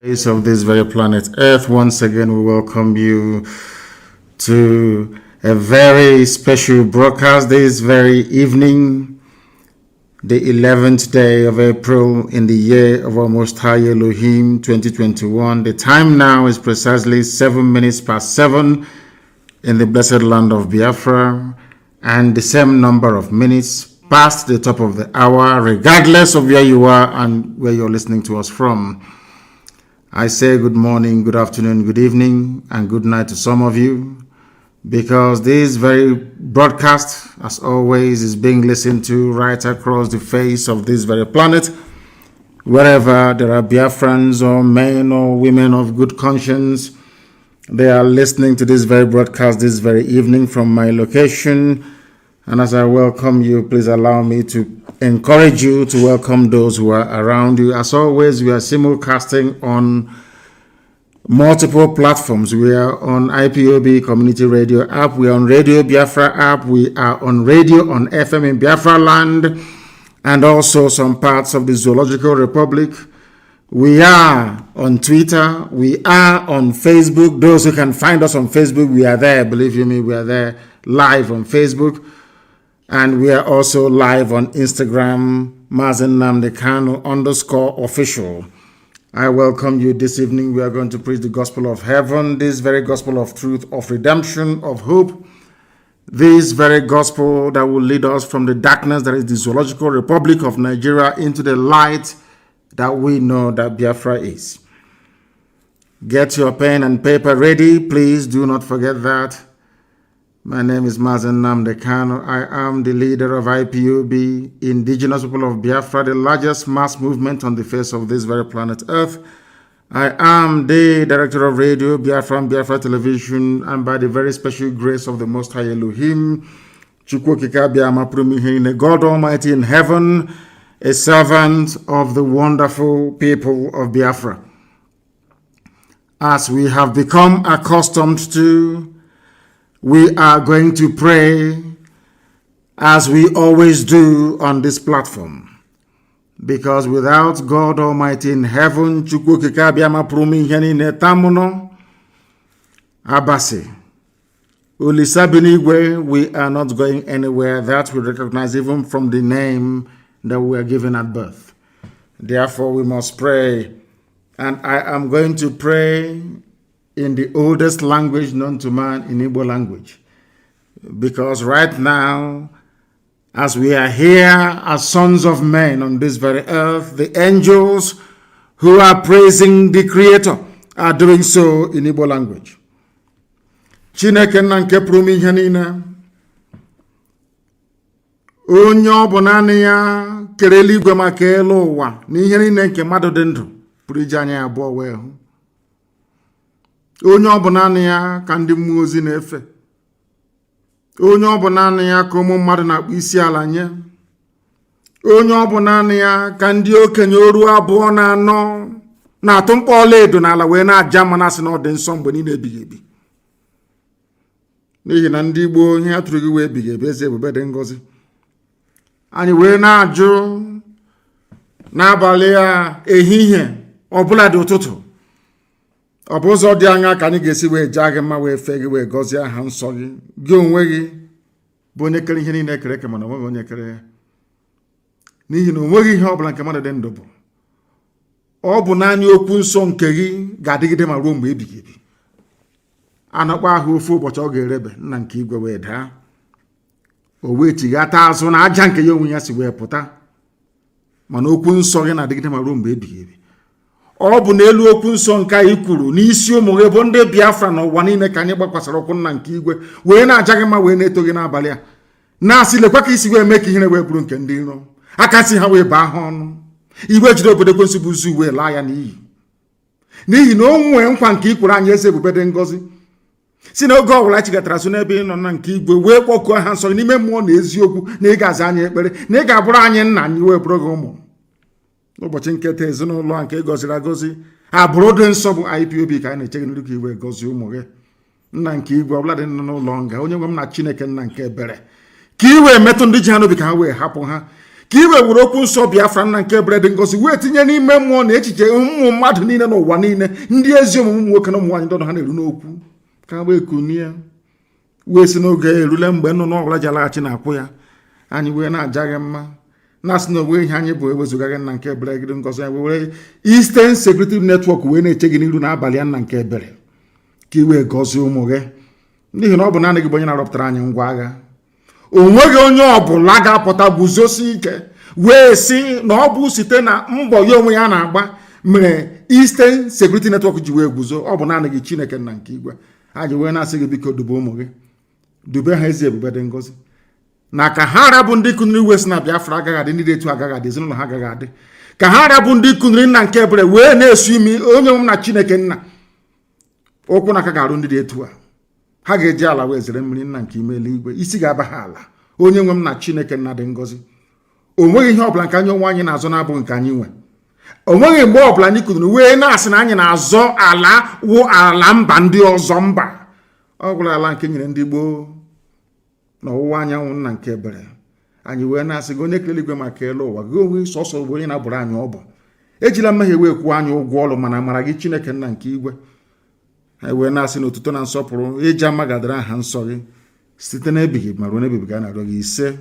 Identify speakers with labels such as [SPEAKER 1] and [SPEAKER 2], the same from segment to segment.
[SPEAKER 1] Face of this very planet Earth. Once again, we welcome you to a very special broadcast this very evening, the 11th day of April in the year of our Most High Elohim 2021. The time now is precisely 7 minutes past 7 in the blessed land of Biafra, and the same number of minutes past the top of the hour, regardless of where you are and where you're listening to us from. I say good morning, good afternoon, good evening, and good night to some of you, because this very broadcast, as always, is being listened to right across the face of this very planet, wherever there are Biafrans or men or women of good conscience. They are listening to this very broadcast this very evening from my location. And as I welcome you, please allow me to encourage you to welcome those who are around you. As always, we are simulcasting on multiple platforms. We are on IPOB Community Radio app. We are on Radio Biafra app. We are on radio on FM in Biafra land and also some parts of the Zoological Republic. We are on Twitter. We are on Facebook. Those who can find us on Facebook, we are there. Believe you me, we are there live on Facebook. And we are also live on Instagram, Mazi Nnamdi Kanu _official. I welcome you this evening. We are going to preach the gospel of heaven, this very gospel of truth, of redemption, of hope. This very gospel that will lead us from the darkness that is the Zoological Republic of Nigeria into the light that we know that Biafra is. Get your pen and paper ready. Please do not forget that. My name is Mazi Nnamdi Kanu. I am the leader of IPOB, Indigenous People of Biafra, the largest mass movement on the face of this very planet Earth. I am the director of Radio Biafra and Biafra Television, and by the very special grace of the Most High Elohim, God Almighty in heaven, a servant of the wonderful people of Biafra. As we have become accustomed to, we are going to pray as we always do on this platform. Because without God Almighty in heaven, Abasi, Ulisabinigwe, we are not going anywhere. That we recognize even from the name that we are given at birth. Therefore, we must pray. And I am going to pray in the oldest language known to man, in Igbo language. Because right now, as we are here as sons of men on this very earth, the angels who are praising the Creator are doing so in Igbo language. Chineke na nke pụrụ ihe niile, onye ọ bụ naanị ya kere eluigwe maka elu ụwa na ihe niile nke mmadụ dị ndụ pụrụ iji anya abụọ wee hụ. Onye ọ bụ naanị ya ka ndị mmụọ ozi na-efe. Onye ọ bụ naanị ya ka ụmụ mmadụ na-akpụ isi ala nye. Onye ọ bụ naanị ya ka ndị okenye oru abụọ na anọ na-atụ mkpọ ọla edo n'ala wee na-aja mma na-asị na ọ dị nsọ mgbe niile ebighị ebi. N'ihi na ndị Igbo ihe atụrụ gị wee ebighị ebi, eze ebube dị ngọzi. Anyị wee na-ajụ n'abalị a ehihie ọbụla dị ụtụtụ, ọ bụ ụzọ dị anya ka anyị ga-esi wee jaa gị mma, wee fee gị, wee gọzie aha nsọ gị. Gị onwe gị bụ onye kere ihe niile ekere eke, mana onweghị onye kere ya. N'ihi na onweghị ihe ọbụla nke mmadụ dị ndụ bụ. Ọ bụ naanị okwu nsọ nke gị ga-adịgide ma ruo mgbe ebighị ebi. Anọkwa ahụ ofu ụbọchị ọ ga-erebe, nna nke igwe wee daa, o wee chighata azụ na aja nke ya onwe ya si wee pụta. Mana okwu nsọ gị na-adịgide ma ruo mgbe ebighị ebi. Ọ bụ n'elu okwu nsọ nke anyị kwuru n'isi ụmụ gị bụ ndị Biafra n'ụwa niile ka anyị gbakwasara ụkwụ nna nke igwe wee na-aja gị mma, wee na-eto gị n'abalị a, na-asị lekwa ka isi wee mee ka ihere wee bụrụ nke ndị iro, aka si ha wee baa ha ọnụ. Igwe jide obodo ekwensu bụ uzu wee laa ya n'iyi. N'ihi na o nwee nkwa nke ikwuru anyị eze ebube dị ngọzi, si na oge ọbụla chigatara so n'ebe ị nọ na nke igwe wee kpọkuo ha nsọ n'ime mmụọ na eziokwu, na ị ga-aza anyị ekpere, na ị ga-abụrụ anyị nna, anyị wee bụrụ gị ụmụ. N'ụbọchị nketa ezinụlọ a nke gọziri agọzi, abụrụ dị nsọ bụ IPOB ka anyị na-eche gị n'iru ka iwe gọzie ụmụ gị. Nna nke igwe ọbụla dị nọ n'ụlọ nga, onye nwe m na Chineke nna nke ebere, ka iwe metụ ndị ji ha n'obi ka ha wee hapụ ha, Kiwe wuroku so Biafra na nke brede ngozi we tinye n'ime mmụọ na echiche ụmụ mmadụ niile n'ụwa niile ndị ezi omume nwoke na ụmụ nwaanyị ndọ ha na-eru n'okwu ka we kunie we si n'oge erule mgbe nnụnụ ọbụla ji alaghachi na-akwụ ya anyị wee na-ajaghị mma na-asị na onwe ihe anyị bụ ewezugaghị nna nke ebere gide ngozi anyị were Eastern Security Network wee na-eche gị n'iru n'abalị ya nna nke ebere ka iwe gọzie ụmụ gị n'ihi na ọ bụ naanị gị bụ onye na-arọpụtara anyị ngwa agha onweghị onye ọbụla ga-apụta guzosi ike wee sị na ọ bụ site na mbọ ya onwe ya na-agba mere Eastern Security Network ji wee guzo. Ọ bụ naanị gị Chineke nna nke igwe. Anyị wee na-asị gị biko dube ụmụ gị, dube ha ezi ebube dị ngozi na ka ha rabụ ndị kuniri wee si na Biafra agaghị adị, ndị dị etu agaghị adị, ezinụlọ ha agaghị adị. Ka ha rabụ ndị kuniri nna nke ebere wee na-esu imi onye m na Chineke nna okwu na aka ga-arụ ndị dị etu a. Ha ga-eji ala wee zere mmiri nna nke ime eluigwe, isi ga-aba ha ala. Onye nwe m na Chineke nna dị ngozi. O nweghị ihe ọbụla nke anyị onwe anyị na-azọ na-abụghị nke anyị nwe. O nweghị mgbe ọbụla anyị kuniri wee na-asị na anyị na-azọ ala wụ ala mba ndị ọzọ mba. Ọ gwụla ala nke nyere ndị gboo n'ọwụwa anyanwụ nna nke ebere. Anyị wee na-asị gị onye kere eluigwe maka elu ụwa gị onwe sọsọ bụ onye na-abụrụ anyị ọbụ. Ejila mmehie wee kwụọ anyị ụgwọ ọrụ mana amara gị Chineke nna nke igwe. Anyị wee na-asị n'otuto na nsọpụrụ eji amagadara aha nsọ gị site n'ebighị ma ruo n'ebighị ga na-arịọ gị ise.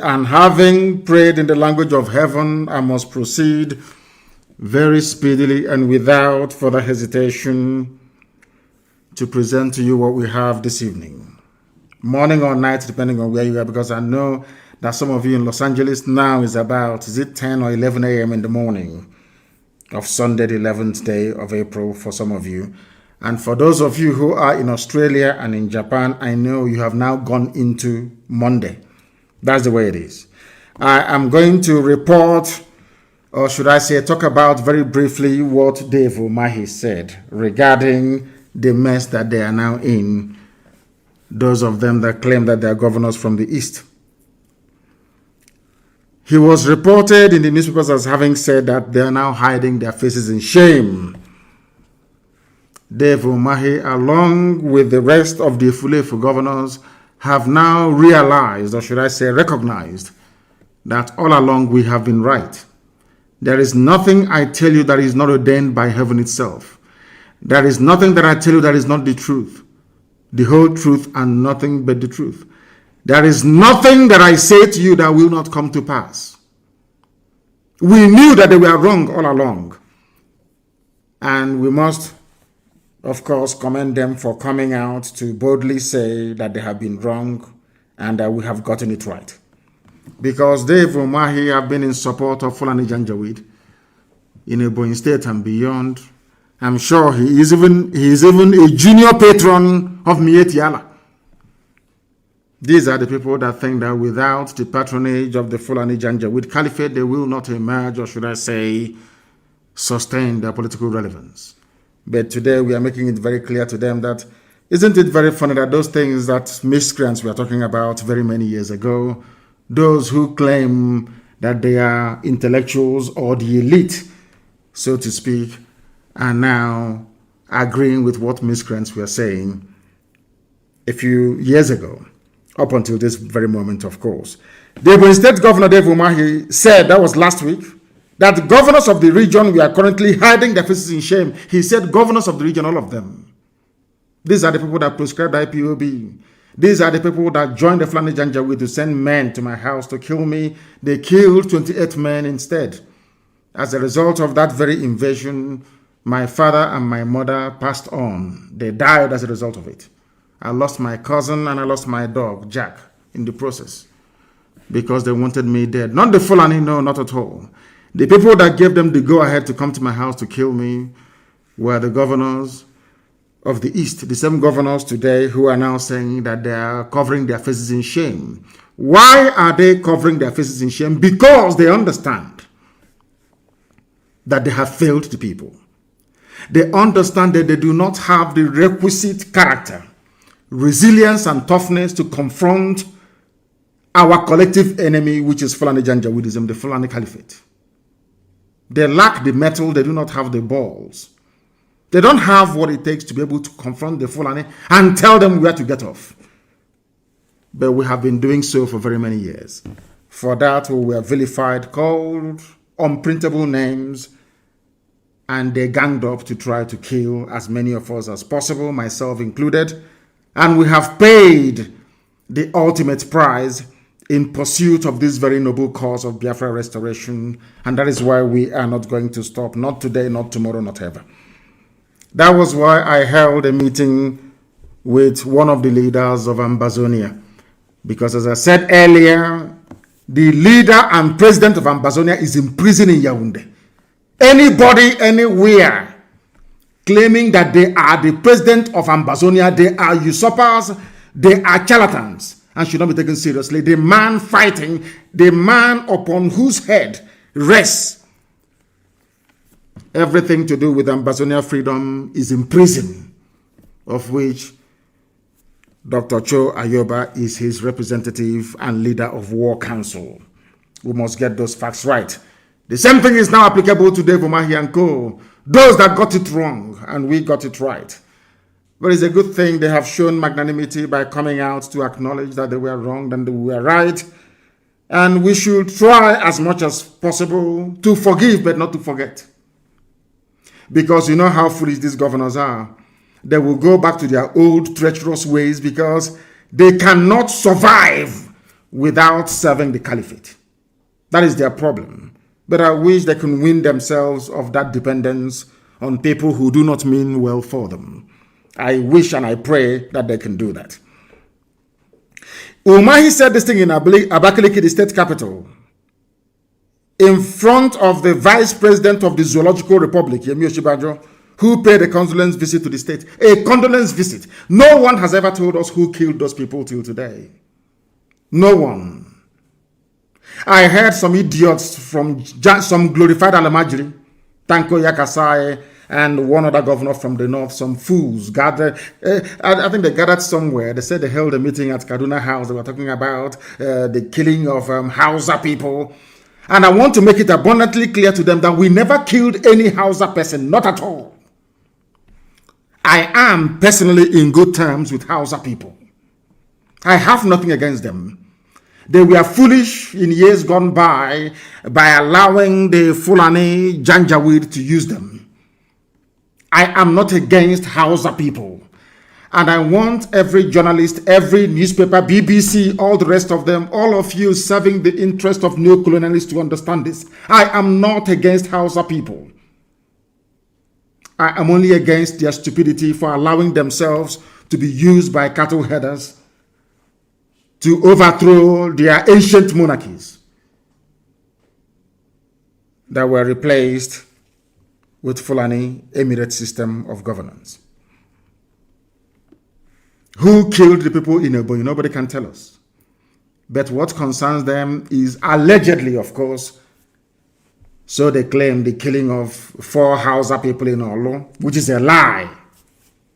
[SPEAKER 1] And having prayed in the language of heaven, I must proceed very speedily and without further hesitation to present to you what we have this evening, morning or night, depending on where you are, because I know that some of you in Los Angeles now is about, is it 10 or 11 a.m. in the morning of Sunday, the 11th day of April for some of you. And for those of you who are in Australia and in Japan, I know you have now gone into Monday. That's the way it is. I am going to report, or should I say, talk about very briefly what Dave Umahi said regarding the mess that they are now in, those of them that claim that they are governors from the East. He was reported in the newspapers as having said that they are now hiding their faces in shame. Dave Umahi, along with the rest of the Ifulefu governors, have now realized, or should I say recognized, that all along we have been right. There is nothing I tell you that is not ordained by heaven itself. There is nothing that I tell you that is not the truth, the whole truth and nothing but the truth. There is nothing that I say to you that will not come to pass. We knew that they were wrong all along. And we must, of course, commend them for coming out to boldly say that they have been wrong and that we have gotten it right. Because Dave Umahi have been in support of Fulani Janjaweed in Ebonyi State and beyond. I'm sure he is even a junior patron of Mieti Allah. These are the people that think that without the patronage of the Fulani Janjaweed Caliphate, they will not emerge, or should I say, sustain their political relevance. But today we are making it very clear to them that, isn't it very funny that those things that miscreants we are talking about very many years ago, those who claim that they are intellectuals or the elite, so to speak, are now agreeing with what miscreants were saying a few years ago, up until this very moment, of course. The Ebonyi State Governor Dave Umahi said, that was last week, that the governors of the region we are currently hiding their faces in shame. He said governors of the region, all of them. These are the people that prescribed IPOB. These are the people that joined the Fulani Janjaweed to send men to my house to kill me. They killed 28 men instead. As a result of that very invasion, my father and my mother passed on. They died as a result of it. I lost my cousin and I lost my dog, Jack, in the process because they wanted me dead. Not the Fulani, no, not at all. The people that gave them the go-ahead to come to my house to kill me were the governors of the East, the same governors today who are now saying that they are covering their faces in shame. Why are they covering their faces in shame? Because they understand that they have failed the people. They understand that they do not have the requisite character, resilience and toughness to confront our collective enemy, which is Fulani Janjaweedism, the Fulani Caliphate. They lack the mettle, they do not have the balls. They don't have what it takes to be able to confront the Fulani and tell them where to get off. but we have been doing so for very many years. For that, we were vilified, called unprintable names, and they ganged up to try to kill as many of us as possible, myself included. And we have paid the ultimate price in pursuit of this very noble cause of Biafra restoration. And that is why we are not going to stop, not today, not tomorrow, not ever. That was why I held a meeting with one of the leaders of Ambazonia. Because as I said earlier, the leader and president of Ambazonia is in prison in Yaoundé. Anybody, anywhere, claiming that they are the president of Ambazonia, they are usurpers, they are charlatans, and should not be taken seriously. The man fighting, the man upon whose head rests everything to do with Ambazonia freedom, is in prison, of which Dr. Cho Ayoba is his representative and leader of War Council. We must get those facts right. The same thing is now applicable to Dave Umahi and co. Those that got it wrong and we got it right. But it's a good thing they have shown magnanimity by coming out to acknowledge that they were wrong and they were right. And we should try as much as possible to forgive but not to forget. Because you know how foolish these governors are. They will go back to their old treacherous ways because they cannot survive without serving the caliphate. That is their problem. But I wish they can win themselves of that dependence on people who do not mean well for them. I wish and I pray that they can do that. Umahi said this thing in Abakaliki, the state capital, in front of the vice president of the Zoological Republic, Yemi Oshibajo, who paid a condolence visit to the state. A condolence visit. No one has ever told us who killed those people till today. No one. I heard some idiots from some glorified Alamajiri, Tanko Yakasai, and one other governor from the north, some fools gathered. I think they gathered somewhere. They said they held a meeting at Kaduna House. They were talking about the killing of Hausa people. And I want to make it abundantly clear to them that we never killed any Hausa person, not at all. I am personally in good terms with Hausa people. I have nothing against them. They were foolish in years gone by allowing the Fulani Janjaweed to use them. I am not against Hausa people. And I want every journalist, every newspaper, BBC, all the rest of them, all of you serving the interest of neo-colonialists to understand this. I am not against Hausa people. I am only against their stupidity for allowing themselves to be used by cattle herders to overthrow their ancient monarchies that were replaced with Fulani Emirate system of governance. Who killed the people in Ebonyi? Nobody can tell us. But what concerns them is allegedly, of course, so they claim the killing of 4 Hausa people in Olo, which is a lie.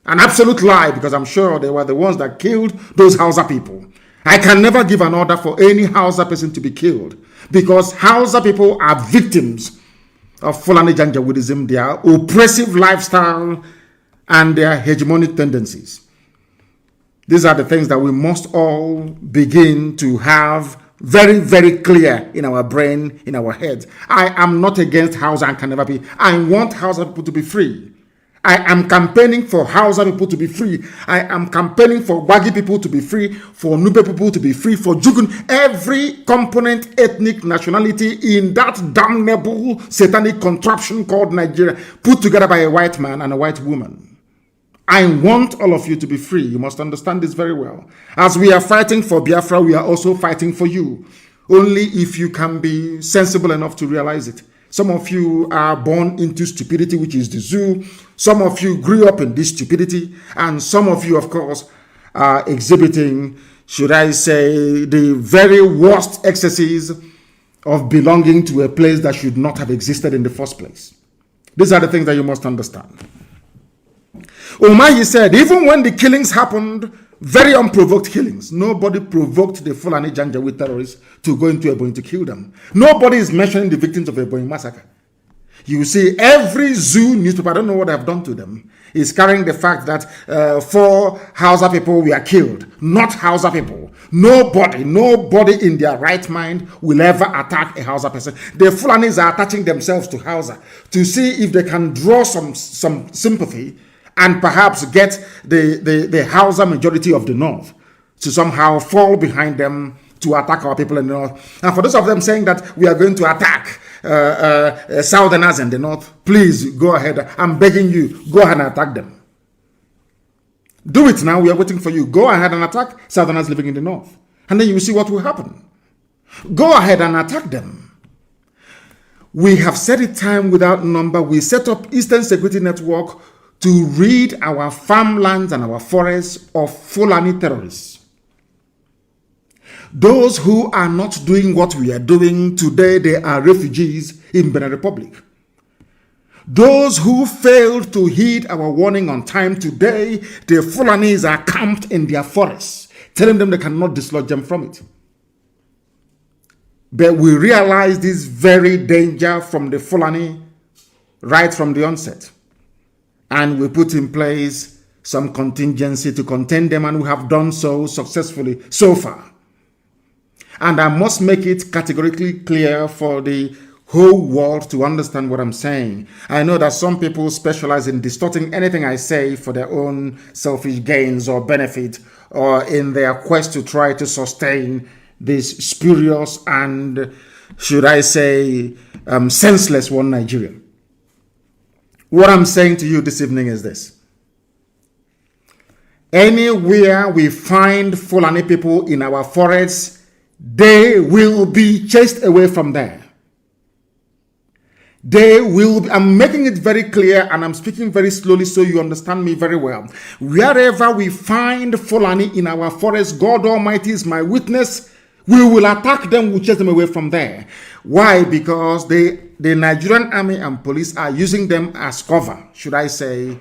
[SPEAKER 1] An absolute lie, because I'm sure they were the ones that killed those Hausa people. I can never give an order for any Hausa person to be killed, because Hausa people are victims of Fulani Janjaweedism, their oppressive lifestyle, and their hegemonic tendencies. These are the things that we must all begin to have very, very clear in our brain, in our heads. I am not against Hausa and can never be. I want Hausa people to be free. I am campaigning for Hausa people to be free. I am campaigning for Wagi people to be free, for Nupe people to be free, for Jugun, every component, ethnic nationality in that damnable satanic contraption called Nigeria, put together by a white man and a white woman. I want all of you to be free. You must understand this very well. As we are fighting for Biafra, we are also fighting for you. Only if you can be sensible enough to realize it. Some of you are born into stupidity, which is the zoo. Some of you grew up in this stupidity. And some of you, of course, are exhibiting, should I say, the very worst excesses of belonging to a place that should not have existed in the first place. These are the things that you must understand. Umahi said, even when the killings happened, very unprovoked killings, nobody provoked the Fulani Janjaweed terrorists to go into Ebonyi to kill them. Nobody is mentioning the victims of Ebonyi massacre. You see, every zoo newspaper, I don't know what I've done to them, is carrying the fact that 4 Hausa people were killed. Not Hausa people. Nobody in their right mind will ever attack a Hausa person. The Fulanis are attaching themselves to Hausa to see if they can draw some sympathy and perhaps get the Hausa majority of the North to somehow fall behind them to attack our people in the North. And for those of them saying that we are going to attack Southerners in the North, please go ahead. I'm begging you, go ahead and attack them. Do it now. We are waiting for you. Go ahead and attack Southerners living in the North. And then you will see what will happen. Go ahead and attack them. We have said it time without number. We set up Eastern Security Network to rid our farmlands and our forests of Fulani terrorists. Those who are not doing what we are doing today, they are refugees in Benin Republic. Those who failed to heed our warning on time today, the Fulanis are camped in their forests, telling them they cannot dislodge them from it. But we realize this very danger from the Fulani right from the onset. And we put in place some contingency to contain them, and we have done so successfully so far. And I must make it categorically clear for the whole world to understand what I'm saying. I know that some people specialize in distorting anything I say for their own selfish gains or benefit, or in their quest to try to sustain this spurious and, should I say, senseless one Nigeria. What I'm saying to you this evening is this. Anywhere we find Fulani people in our forests, they will be chased away from there. They will be, I'm making it very clear, and I'm speaking very slowly so you understand me very well. Wherever we find Fulani in our forest, God Almighty is my witness, we will attack them, we'll chase them away from there. Why? Because the Nigerian army and police are using them as cover, should I say,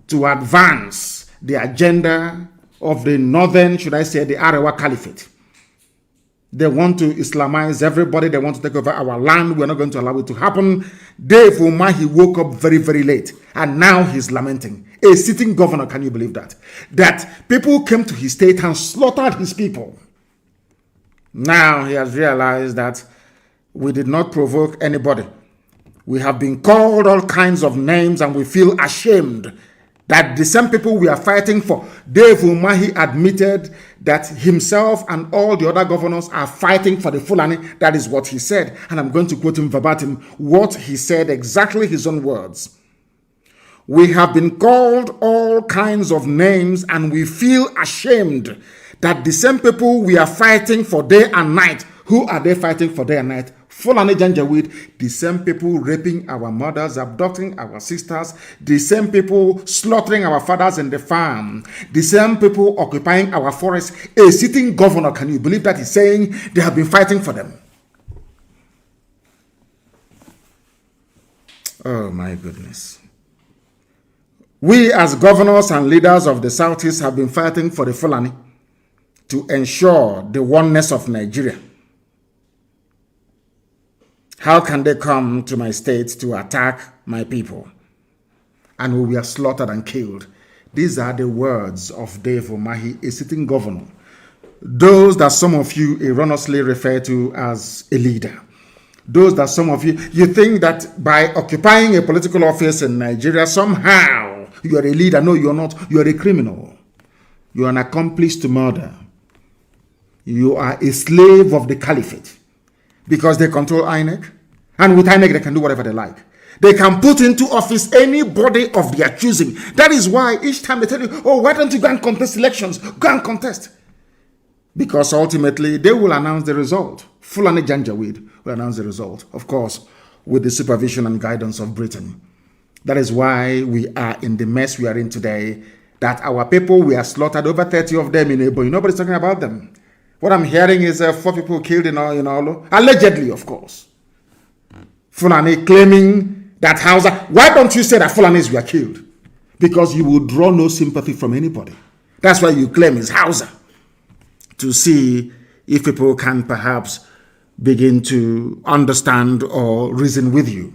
[SPEAKER 1] to advance the agenda of the northern, should I say, the Arewa Caliphate. They want to Islamize everybody. They want to take over our land. We're not going to allow it to happen. Dave Umahi woke up very, very late. And now he's lamenting. A sitting governor, can you believe that? That people came to his state and slaughtered his people. Now he has realized that we did not provoke anybody. We have been called all kinds of names and we feel ashamed that the same people we are fighting for. Dave Umahi admitted that himself and all the other governors are fighting for the Fulani. That is what he said. And I'm going to quote him verbatim, what he said, exactly his own words. We have been called all kinds of names and we feel ashamed that the same people we are fighting for day and night. Who are they fighting for day and night? Fulani Janjaweed, the same people raping our mothers, abducting our sisters, the same people slaughtering our fathers in the farm, the same people occupying our forests. A sitting governor, can you believe that, he's saying they have been fighting for them? Oh my goodness. We as governors and leaders of the Southeast have been fighting for the Fulani to ensure the oneness of Nigeria. How can they come to my state to attack my people? And we were slaughtered and killed. These are the words of Dave Umahi, a sitting governor. Those that some of you erroneously refer to as a leader. Those that some of you think that by occupying a political office in Nigeria, somehow you are a leader. No, you're not. You are a criminal. You are an accomplice to murder. You are a slave of the caliphate. Because they control INEC. And with INEC, they can do whatever they like. They can put into office anybody of their choosing. That is why each time they tell you, oh, why don't you go and contest elections? Go and contest. Because ultimately, they will announce the result. Fulani Janjaweed will announce the result. Of course, with the supervision and guidance of Britain. That is why we are in the mess we are in today. That our people, we are slaughtered, over 30 of them in Ipob. Nobody's talking about them. What I'm hearing is 4 people killed in Olo. Allegedly, of course. Fulani claiming that Hausa. Why don't you say that Fulanis were killed? Because you will draw no sympathy from anybody. That's why you claim it's Hausa. To see if people can perhaps begin to understand or reason with you.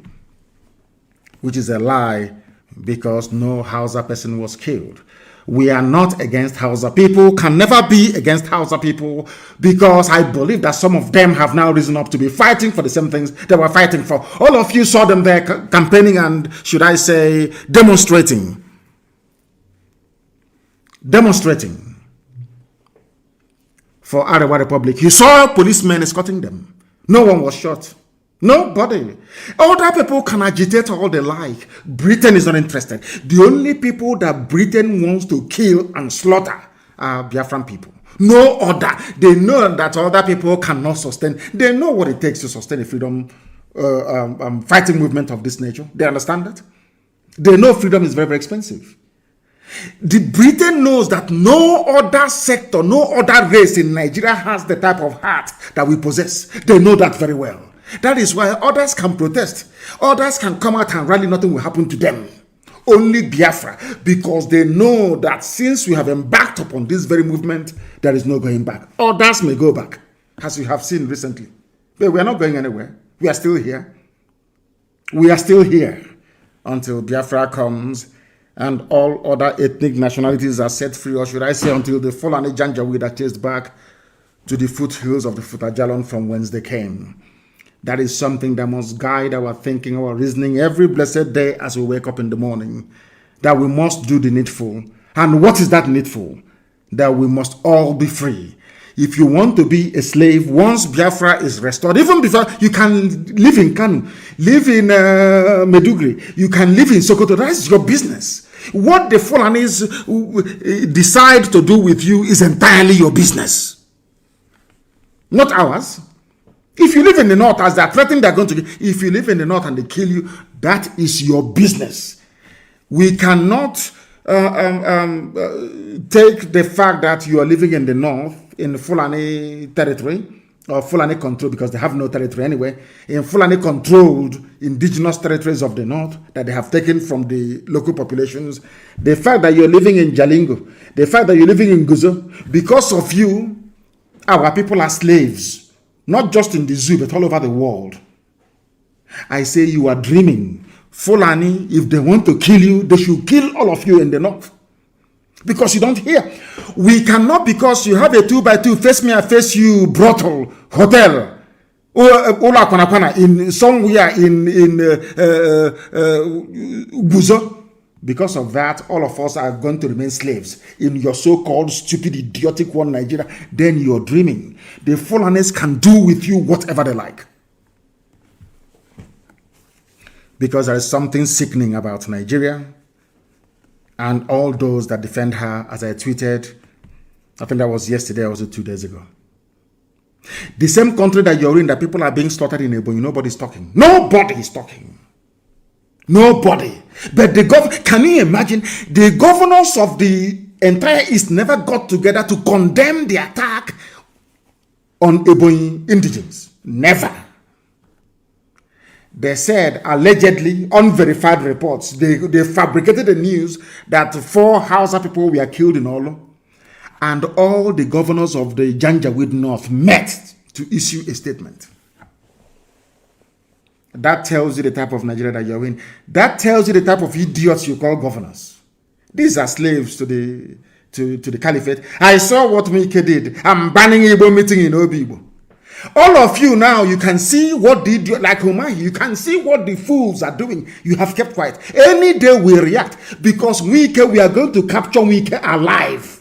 [SPEAKER 1] Which is a lie because no Hausa person was killed. We are not against Hausa people, can never be against Hausa people, because I believe that some of them have now risen up to be fighting for the same things they were fighting for. All of you saw them there campaigning and, should I say, demonstrating for Arewa Republic. You saw policemen escorting them. No one was shot. Nobody. Other people can agitate all they like. Britain is not interested. The only people that Britain wants to kill and slaughter are Biafran people. No other. They know that other people cannot sustain. They know what it takes to sustain a freedom fighting movement of this nature. They understand that. They know freedom is very, very expensive. The Britain knows that no other sector, no other race in Nigeria has the type of heart that we possess. They know that very well. That is why others can protest. Others can come out and rally. Nothing will happen to them. Only Biafra. Because they know that since we have embarked upon this very movement, there is no going back. Others may go back, as we have seen recently. But we are not going anywhere. We are still here. We are still here until Biafra comes and all other ethnic nationalities are set free, or should I say until the Fulani Janjaweed are chased back to the foothills of the Futajalon from whence they came. That is something that must guide our thinking, our reasoning every blessed day as we wake up in the morning. That we must do the needful. And what is that needful? That we must all be free. If you want to be a slave, once Biafra is restored, even before, you can live in Kanu, live in Medugri, you can live in Sokoto. That is your business. What the Fulanis decide to do with you is entirely your business, not ours. If you live in the north, as they are threatening they're going to kill, if you live in the north and they kill you, that is your business. We cannot take the fact that you are living in the north, in Fulani territory, or Fulani control, because they have no territory anyway, in Fulani controlled indigenous territories of the north that they have taken from the local populations. The fact that you're living in Jalingo, the fact that you're living in Guzo, because of you, our people are slaves. Not just in the zoo, but all over the world. I say you are dreaming. Fulani, if they want to kill you, they should kill all of you in the north. Because you don't hear. We cannot, because you have a 2x2, face me, I face you, brothel, hotel, in somewhere in Guzo. Because of that, all of us are going to remain slaves in your so-called stupid, idiotic one Nigeria. Then you're dreaming. The Fulanis can do with you whatever they like. Because there is something sickening about Nigeria and all those that defend her, as I tweeted. I think that was yesterday or 2 days ago. The same country that you're in, that people are being slaughtered in Ebonyi, nobody's talking. Nobody is talking. Nobody. But can you imagine? The governors of the entire East never got together to condemn the attack on Ebonyi indigents. Never. They said, allegedly, unverified reports, they fabricated the news that 4 Hausa people were killed in Olo, and all the governors of the Janjaweed North met to issue a statement. That tells you the type of Nigeria that you're in. That tells you the type of idiots you call governors. These are slaves to the caliphate. I saw what Mike did. I'm banning Igbo meeting in Obibo. All of you now, you can see what the idiot, like Umahi, you can see what the fools are doing. You have kept quiet. Any day we react, because we are going to capture Mike alive.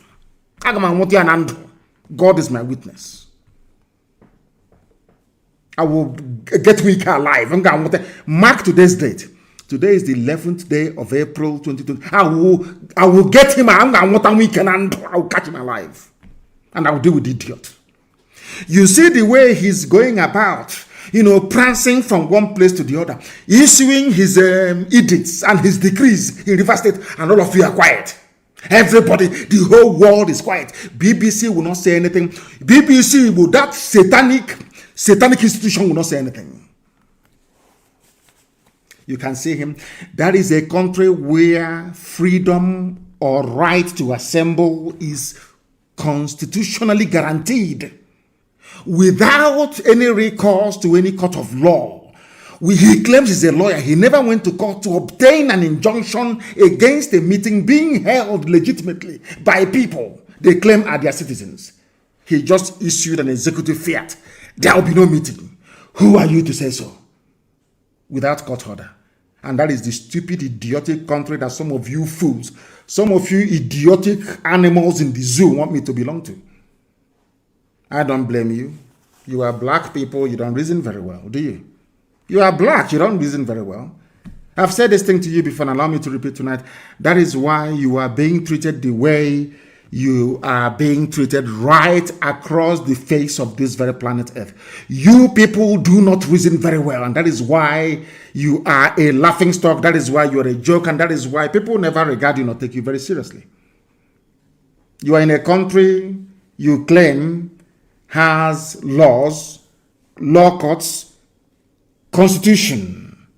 [SPEAKER 1] God is my witness. I will get Wika alive. Mark today's date. Today is the 11th day of April 2020. I will get him. I will catch him alive. And I will deal with the idiot. You see the way he's going about, prancing from one place to the other, issuing his edicts and his decrees in River State, and all of you are quiet. Everybody, the whole world is quiet. BBC will not say anything. BBC will, that satanic institution will not say anything. You can see him. That is a country where freedom or right to assemble is constitutionally guaranteed without any recourse to any court of law. He claims he's a lawyer. He never went to court to obtain an injunction against a meeting being held legitimately by people they claim are their citizens. He just issued an executive fiat. There will be no meeting. Who are you to say so? Without court order. And that is the stupid, idiotic country that some of you fools, some of you idiotic animals in the zoo want me to belong to. I don't blame you. You are black people. You don't reason very well, do you? You are black. You don't reason very well. I've said this thing to you before, and allow me to repeat tonight. That is why you are being treated the way you are being treated right across the face of this very planet Earth. You people do not reason very well, and that is why you are a laughing stock. That is why you are a joke, and that is why people never regard you nor take you very seriously. You are in a country you claim has laws, law courts, constitution,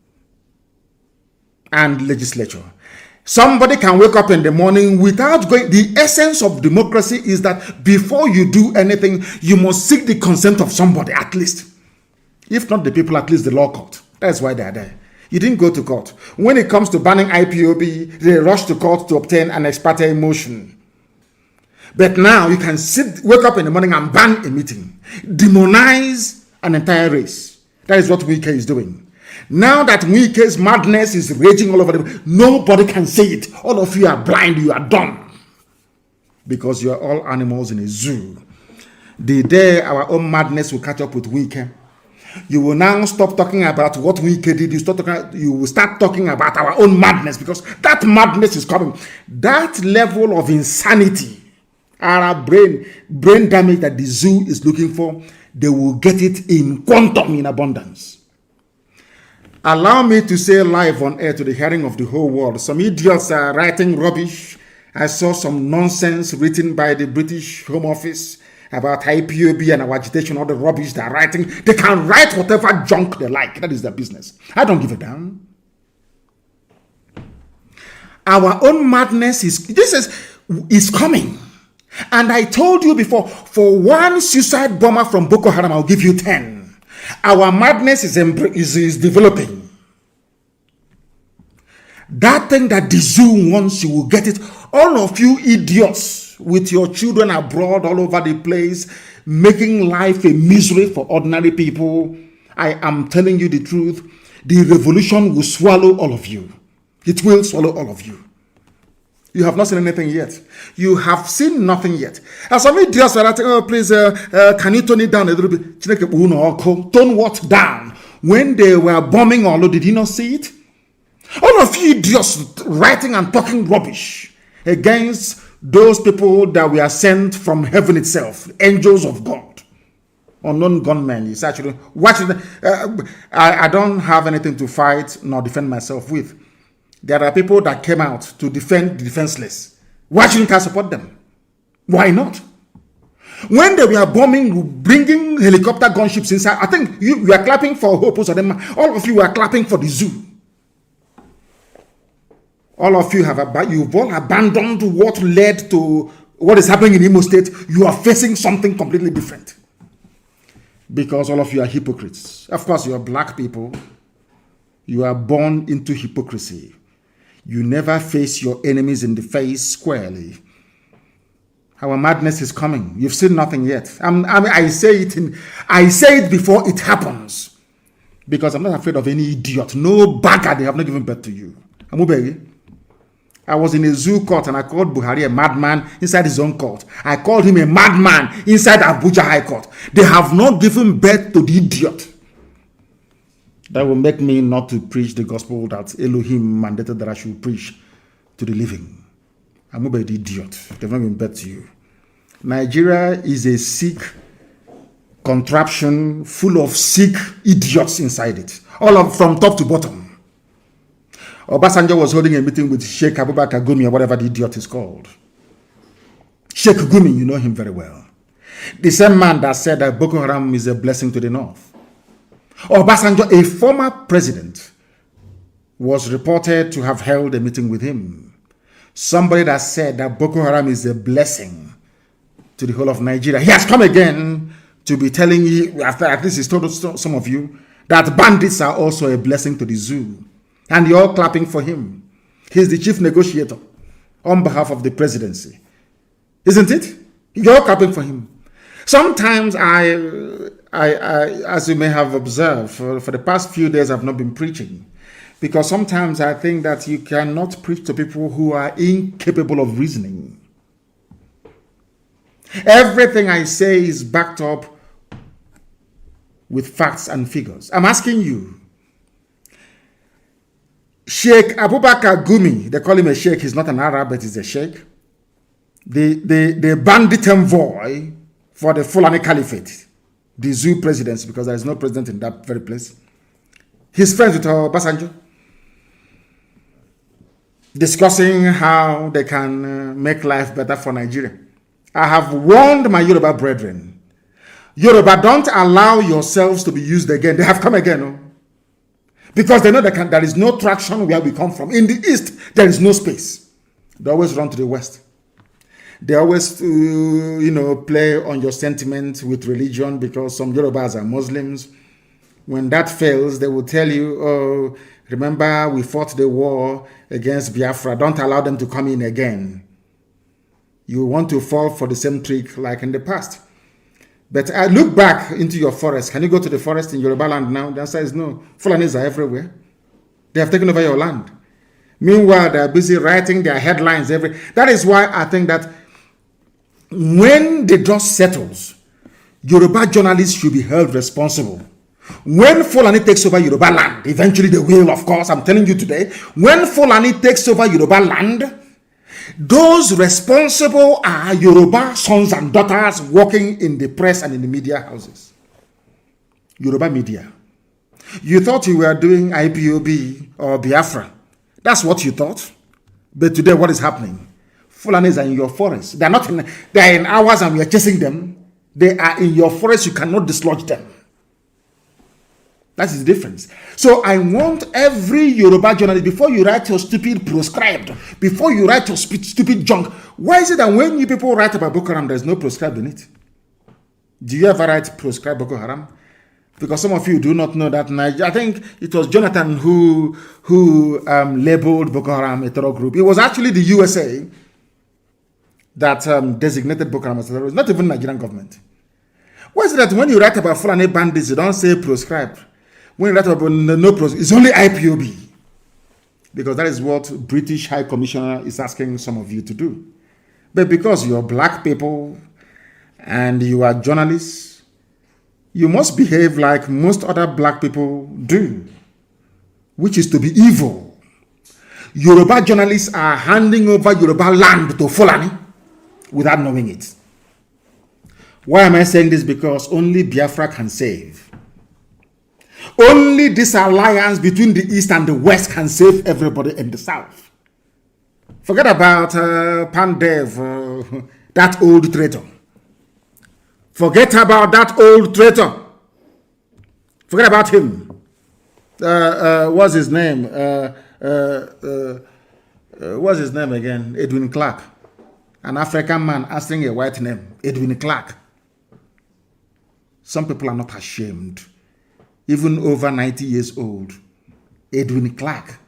[SPEAKER 1] and legislature. Somebody can wake up in the morning without going. The essence of democracy is that before you do anything, you must seek the consent of somebody, at least. If not the people, at least the law court. That's why they are there. You didn't go to court. When it comes to banning IPOB, they rush to court to obtain an ex parte motion. But now you can wake up in the morning and ban a meeting, demonize an entire race. That is what Wike is doing. Now that Wike's madness is raging all over the, nobody can say it. All of you are blind, you are dumb. Because you are all animals in a zoo. The day our own madness will catch up with Wike, you will now stop talking about what Wike did. You will start talking about our own madness, because that madness is coming. That level of insanity, our brain damage that the zoo is looking for, they will get it in quantum, in abundance. Allow me to say live on air to the hearing of the whole world. Some idiots are writing rubbish. I saw some nonsense written by the British Home Office about IPOB and our agitation, all the rubbish they're writing. They can write whatever junk they like. That is their business. I don't give a damn. Our own madness is coming. And I told you before, for one suicide bomber from Boko Haram, I'll give you 10. Our madness is developing. That thing that the zoo wants, you will get it. All of you idiots with your children abroad all over the place, making life a misery for ordinary people. I am telling you the truth. The revolution will swallow all of you. It will swallow all of you. You have not seen anything yet. You have seen nothing yet. And some idiots are like, oh, please, can you tone it down a little bit? Tone what down? When they were bombing Olo, did he not see it? All of you idiots writing and talking rubbish against those people that were sent from heaven itself, angels of God, unknown gunmen. It's actually watching. I don't have anything to fight nor defend myself with. There are people that came out to defend the defenseless. Why shouldn't I support them? Why not? When they were bombing, bringing helicopter gunships inside, I think you are clapping for Hope. All of you were clapping for the zoo. All of you you've all abandoned what led to what is happening in Imo State. You are facing something completely different. Because all of you are hypocrites. Of course, you are black people. You are born into hypocrisy. You never face your enemies in the face squarely. Our madness is coming. You've seen nothing yet. I say it before it happens. Because I'm not afraid of any idiot. No bagger, they have not given birth to you. I was in a zoo court and I called Buhari a madman inside his own court. I called him a madman inside Abuja High Court. They have not given birth to the idiot. That will make me not to preach the gospel that Elohim mandated that I should preach to the living. I'm not the idiot. They've not given birth to you. Nigeria is a sick contraption full of sick idiots inside it. All of from top to bottom. Obasanjo was holding a meeting with Sheikh Abubakar Gumi, or whatever the idiot is called. Sheikh Gumi, you know him very well. The same man that said that Boko Haram is a blessing to the north. Obasanjo, a former president, was reported to have held a meeting with him. Somebody that said that Boko Haram is a blessing to the whole of Nigeria. He has come again to be telling you, after at least he's told some of you, that bandits are also a blessing to the zoo. And you're all clapping for him. He's the chief negotiator on behalf of the presidency. Isn't it? You're clapping for him. Sometimes I as you may have observed, for the past few days I've not been preaching. Because sometimes I think that you cannot preach to people who are incapable of reasoning. Everything I say is backed up with facts and figures. I'm asking you, Sheikh Abubakar Gumi, they call him a sheikh, he's not an Arab, but he's a sheikh. The bandit envoy for the Fulani Caliphate, the zoo presidency, because there is no president in that very place. He's friends with Obasanjo, discussing how they can make life better for Nigeria. I have warned my Yoruba brethren, Yoruba, don't allow yourselves to be used again. They have come again. No? Because they know there is no traction where we come from. In the East, there is no space. They always run to the West. They always, play on your sentiment with religion because some Yorubas are Muslims. When that fails, they will tell you, oh, remember we fought the war against Biafra. Don't allow them to come in again. You want to fall for the same trick like in the past. But I look back into your forest. Can you go to the forest in Yoruba land now? The answer is no. Fulanis are everywhere. They have taken over your land. Meanwhile, they are busy writing their headlines. That is why I think that when the dust settles, Yoruba journalists should be held responsible. When Fulani takes over Yoruba land, eventually they will, of course, I'm telling you today, when Fulani takes over Yoruba land, those responsible are Yoruba sons and daughters working in the press and in the media houses. Yoruba media. You thought you were doing IPOB or Biafra. That's what you thought. But today what is happening? Fulanis are in your forest. They are in ours and we are chasing them. They are in your forest. You cannot dislodge them. That is the difference. So I want every Yoruba journalist, before you write your stupid proscribed, before you write your stupid junk, why is it that when you people write about Boko Haram, there's no proscribed in it? Do you ever write proscribed Boko Haram? Because some of you do not know that I think it was Jonathan who labeled Boko Haram a terror group. It was actually the USA that designated Boko Haram as a terrorist, not even the Nigerian government. Why is it that when you write about Fulani bandits, you don't say proscribed? When you write about no proscribed, it's only IPOB. Because that is what British High Commissioner is asking some of you to do. But because you're black people and you are journalists, you must behave like most other black people do, which is to be evil. Yoruba journalists are handing over Yoruba land to Fulani without knowing it. Why am I saying this? Because only Biafra can save. Only this alliance between the East and the West can save everybody in the South. Forget about Pandev, that old traitor. Forget about that old traitor. Forget about him. What's his name? What's his name again? Edwin Clark. An African man answering a white name. Edwin Clark. Some people are not ashamed. Even over 90 years old. Edwin Clark.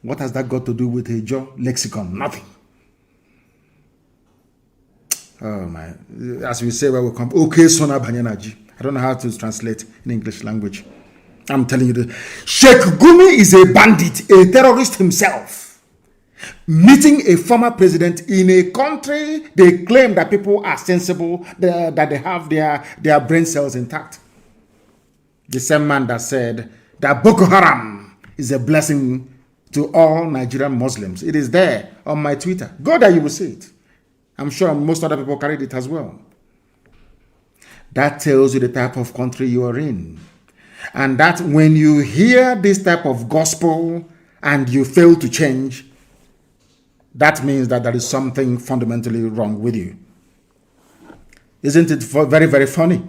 [SPEAKER 1] What has that got to do with a Joe lexicon? Nothing. Oh my. As we say where we come. Okay, Sona Banyanaji. I don't know how to translate in English language. I'm telling you this. Sheikh Gumi is a bandit, a terrorist himself. Meeting a former president in a country they claim that people are sensible, that they have their brain cells intact. The same man that said that Boko Haram is a blessing to all Nigerian Muslims. It is there on my Twitter. Go there, you will see it. I'm sure most other people carried it as well. That tells you the type of country you are in. And that when you hear this type of gospel and you fail to change, that means that there is something fundamentally wrong with you. Isn't it very, very funny?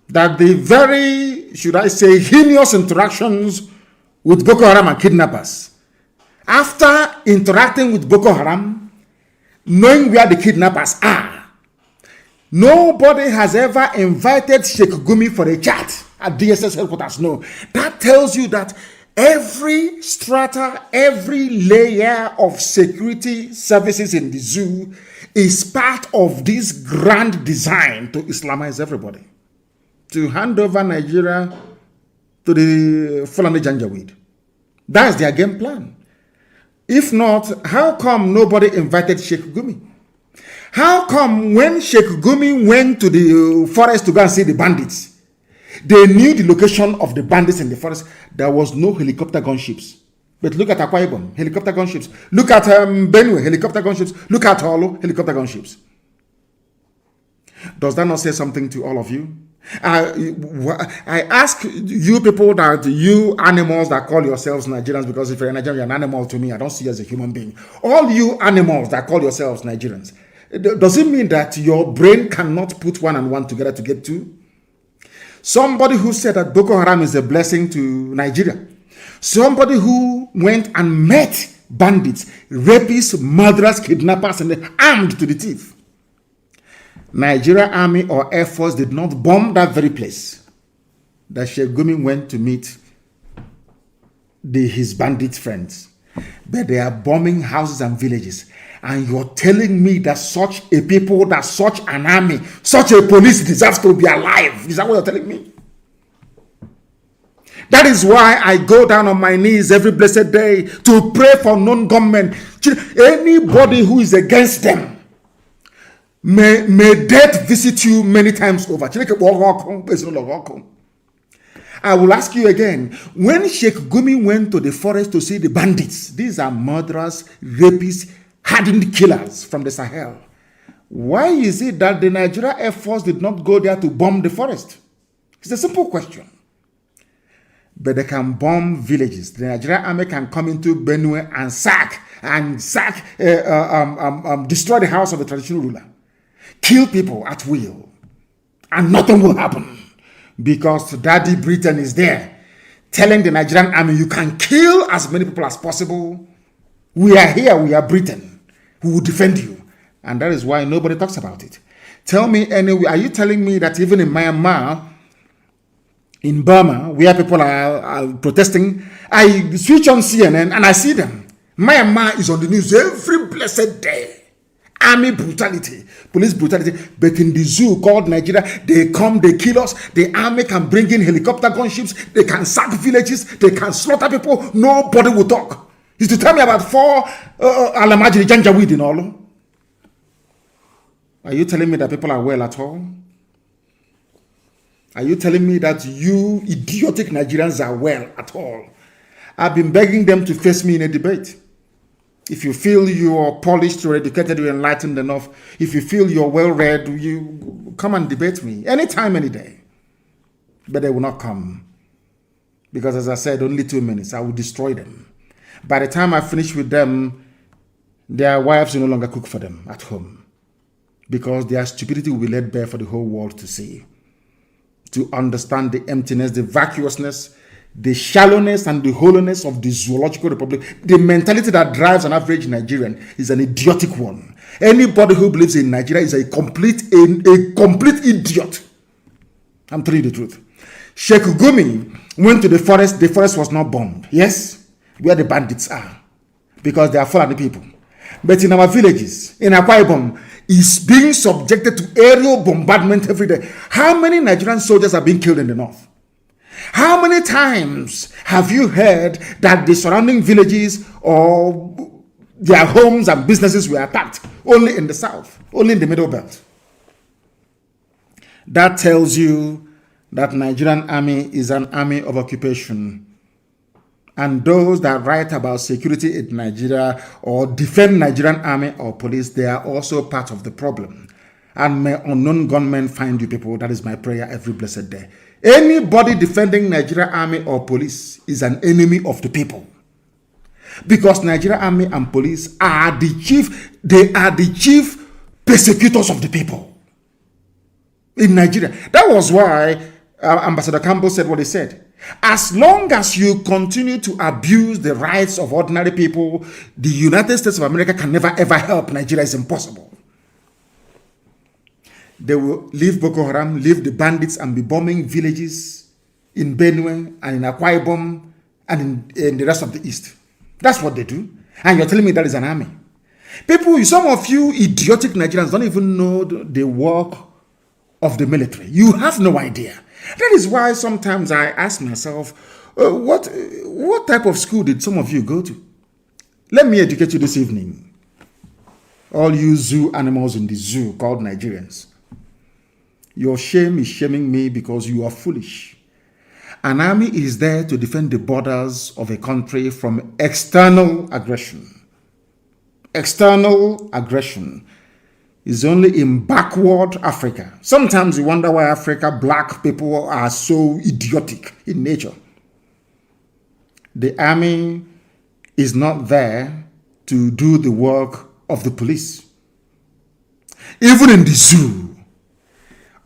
[SPEAKER 1] That the very, should I say, heinous interactions with Boko Haram and kidnappers, after interacting with Boko Haram, knowing where the kidnappers are, nobody has ever invited Sheikh Gumi for a chat at DSS headquarters. No. That tells you that every strata, every layer of security services in the zoo is part of this grand design to Islamize everybody, to hand over Nigeria to the Fulani Janjaweed. That's their game plan. If not, how come nobody invited Sheikh Gumi? How come when Sheikh Gumi went to the forest to go and see the bandits, they knew the location of the bandits in the forest? There was no helicopter gunships. But look at Akwa Ibom, helicopter gunships. Look at Benue, helicopter gunships. Look at Olo, helicopter gunships. Does that not say something to all of you? I ask you people, that you animals that call yourselves Nigerians, because if you're a Nigerian, you're an animal to me. I don't see you as a human being. All you animals that call yourselves Nigerians, does it mean that your brain cannot put one and one together to get two? Somebody who said that Boko Haram is a blessing to Nigeria. Somebody who went and met bandits, rapists, murderers, kidnappers, and armed to the teeth. Nigeria Army or Air Force did not bomb that very place that Sheikh Gumi went to meet his bandit friends. But they are bombing houses and villages. And you're telling me that such a people, that such an army, such a police deserves to be alive. Is that what you're telling me? That is why I go down on my knees every blessed day to pray for non-government. Anybody who is against them, may death visit you many times over. I will ask you again, when Sheikh Gumi went to the forest to see the bandits, these are murderers, rapists, hardened killers from the Sahel. Why is it that the Nigeria Air Force did not go there to bomb the forest? It's a simple question. But they can bomb villages. The Nigerian army can come into Benue and destroy the house of the traditional ruler. Kill people at will. And nothing will happen. Because Daddy Britain is there telling the Nigerian army, you can kill as many people as possible. We are here, we are Britain. We will defend you. And that is why nobody talks about it. Tell me anyway, are you telling me that even in Myanmar, in Burma, where people are protesting, I switch on CNN and I see them. Myanmar is on the news every blessed day. Army brutality, police brutality. But in the zoo called Nigeria, they come, they kill us. The army can bring in helicopter gunships. They can sack villages. They can slaughter people. Nobody will talk. Is to tell me about 4 Alamajiri Janjaweed in all. Are you telling me that people are well at all? Are you telling me that you idiotic Nigerians are well at all? I've been begging them to face me in a debate. If you feel you are polished, you're educated, you're enlightened enough, if you feel you're well-read, you come and debate me anytime, any day. But they will not come. Because as I said, only 2 minutes, I will destroy them. By the time I finish with them, their wives will no longer cook for them at home. Because their stupidity will be laid bare for the whole world to see. To understand the emptiness, the vacuousness, the shallowness and the hollowness of the zoological republic. The mentality that drives an average Nigerian is an idiotic one. Anybody who believes in Nigeria is a complete idiot. I'm telling you the truth. Sheikh Gumi went to the forest was not bombed. Yes, where the bandits are. Because they are Fulani people. But in our villages, in Akwa Ibom, is being subjected to aerial bombardment every day. How many Nigerian soldiers are being killed in the north? How many times have you heard that the surrounding villages or their homes and businesses were attacked? Only in the south, only in the middle belt. That tells you that Nigerian army is an army of occupation. And those that write about security in Nigeria or defend Nigerian army or police, they are also part of the problem. And may unknown gunmen find you people. That is my prayer every blessed day. Anybody defending Nigerian army or police is an enemy of the people. Because Nigerian army and police are the chief persecutors of the people in Nigeria. That was why Ambassador Campbell said what he said. As long as you continue to abuse the rights of ordinary people, the United States of America can never ever help Nigeria. It's impossible. They will leave Boko Haram, leave the bandits and be bombing villages in Benue and in Akwa Ibom and in the rest of the East. That's what they do. And you're telling me that is an army. People, some of you idiotic Nigerians don't even know the work of the military. You have no idea. That is why sometimes I ask myself, what type of school did some of you go to? Let me educate you this evening. All you zoo animals in the zoo called Nigerians. Your shame is shaming me because you are foolish. An army is there to defend the borders of a country from external aggression. External aggression is only in backward Africa. Sometimes you wonder why black people are so idiotic in nature. The army is not there to do the work of the police. Even in the zoo,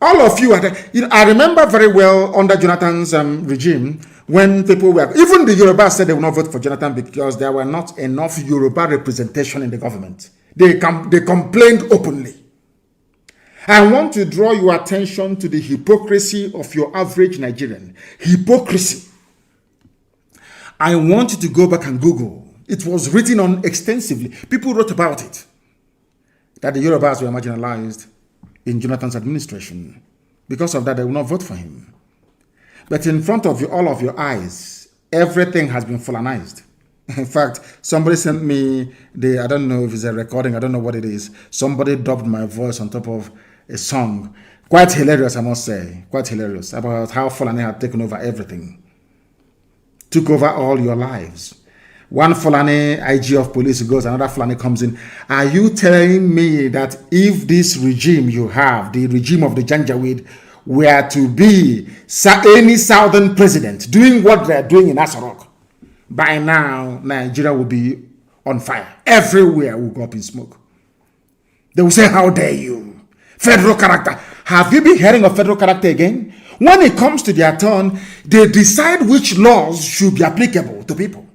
[SPEAKER 1] all of you are there. I remember very well under Jonathan's regime when people were, even the Yoruba said they will not vote for Jonathan because there were not enough Yoruba representation in the government. They complained openly. I want to draw your attention to the hypocrisy of your average Nigerian. Hypocrisy. I want you to go back and Google. It was written on extensively. People wrote about it. That the Yorubas were marginalized in Jonathan's administration. Because of that, they will not vote for him. But in front of you, all of your eyes, everything has been Fulanized. In fact, somebody sent me I don't know if it's a recording, I don't know what it is. Somebody dubbed my voice on top of a song. Quite hilarious, I must say. Quite hilarious. About how Fulani had taken over everything. Took over all your lives. One Fulani IG of police goes, another Fulani comes in. Are you telling me that if this regime you have, the regime of the Janjaweed, were to be any southern president doing what they're doing in Asarok, by now Nigeria will be on fire. Everywhere will go up in smoke. They will say, how dare you? Federal character. Have you been hearing of federal character again? When it comes to their turn, they decide which laws should be applicable to people.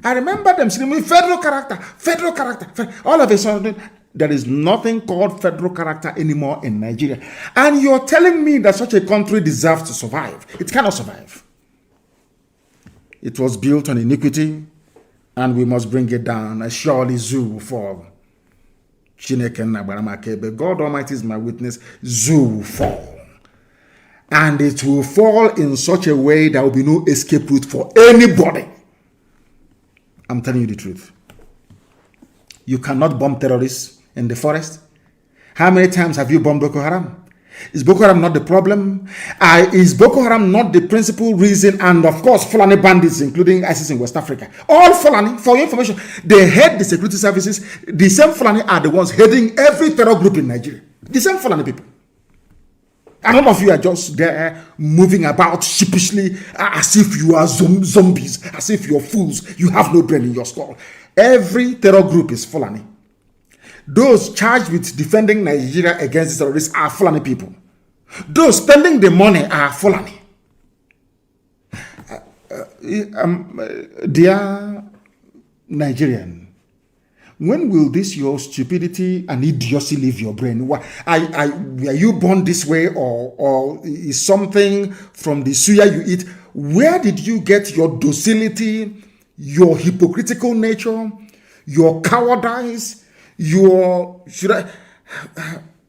[SPEAKER 1] I remember them saying, federal character, federal character. All of a sudden, there is nothing called federal character anymore in Nigeria. And you're telling me that such a country deserves to survive. It cannot survive. It was built on iniquity, and we must bring it down. Surely zoo will fall. God Almighty is my witness. Zoo will fall. And it will fall in such a way there will be no escape route for anybody. I'm telling you the truth. You cannot bomb terrorists in the forest. How many times have you bombed Boko Haram? Is Boko Haram not the problem? Is Boko Haram not the principal reason? And of course, Fulani bandits, including ISIS in West Africa. All Fulani, for your information, they head the security services. The same Fulani are the ones heading every terror group in Nigeria. The same Fulani people. And all of you are just there moving about sheepishly as if you are zombies, as if you're fools. You have no brain in your skull. Every terror group is Fulani. Those charged with defending Nigeria against the terrorists are Fulani people. Those spending the money are Fulani. Dear Nigerian, when will this your stupidity and idiocy leave your brain? Were you born this way, or is something from the suya you eat? Where did you get your docility, your hypocritical nature, your cowardice,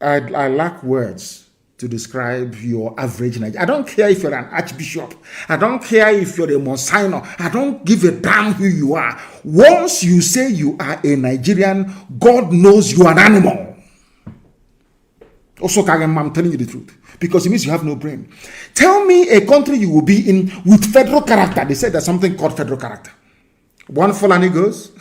[SPEAKER 1] I lack words to describe your average Nigerian. I don't care if you're an archbishop. I don't care if you're a Monsignor. I don't give a damn who you are. Once you say you are a Nigerian, God knows you are an animal. Also, I'm telling you the truth. Because it means you have no brain. Tell me a country you will be in with federal character. They said there's something called federal character. One Fulani goes,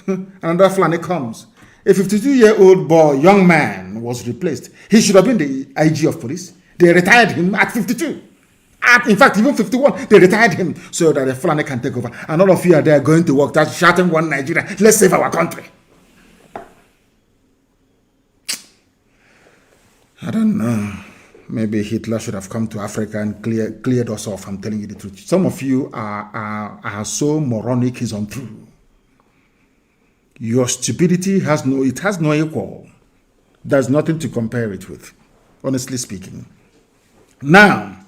[SPEAKER 1] another Fulani comes. A 52-year-old boy, young man, was replaced. He should have been the IG of police. They retired him at 52. In fact, even 51, they retired him so that the Fulani can take over. And all of you are there going to work, that's shouting one Nigeria. Let's save our country. I don't know. Maybe Hitler should have come to Africa and cleared us off. I'm telling you the truth. Some of you are so moronic, it's untrue. Your stupidity has no equal. There's nothing to compare it with, honestly speaking. Now,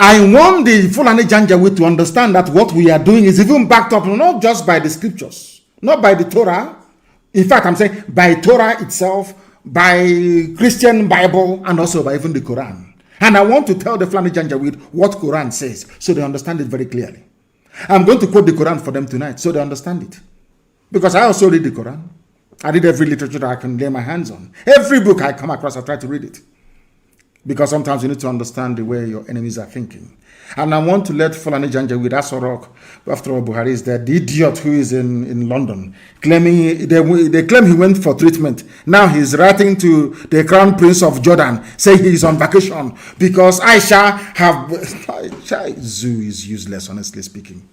[SPEAKER 1] I want the Fulani Janjaweed to understand that what we are doing is even backed up not just by the scriptures, not by the Torah. In fact, I'm saying by Torah itself, by Christian Bible, and also by even the Quran. And I want to tell the Fulani Janjaweed what Quran says so they understand it very clearly. I'm going to quote the Quran for them tonight so they understand it. Because I also read the Quran. I read every literature that I can lay my hands on. Every book I come across, I try to read it. Because sometimes you need to understand the way your enemies are thinking. And I want to let Fulani Janjaweed Asorok, after all, Buhari is there, the idiot who is in London, claiming they claim he went for treatment. Now he's writing to the Crown Prince of Jordan, saying he's on vacation because Aisha Zoo is useless, honestly speaking.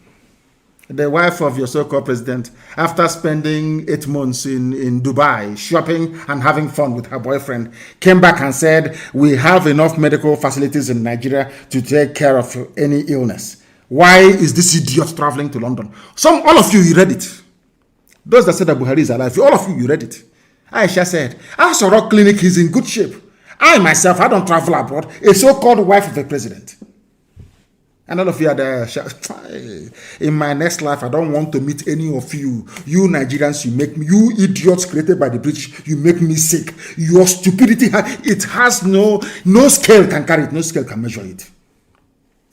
[SPEAKER 1] The wife of your so-called president, after spending 8 months in Dubai, shopping and having fun with her boyfriend, came back and said, we have enough medical facilities in Nigeria to take care of any illness. Why is this idiot traveling to London? All of you read it. Those that said that Buhari is alive, all of you read it. Aisha said, Asorok Clinic is in good shape. I myself, I don't travel abroad. A so-called wife of the president. And all of you are there. In my next life, I don't want to meet any of you. You Nigerians, you idiots created by the British, you make me sick. Your stupidity, it has no scale can carry it, no scale can measure it.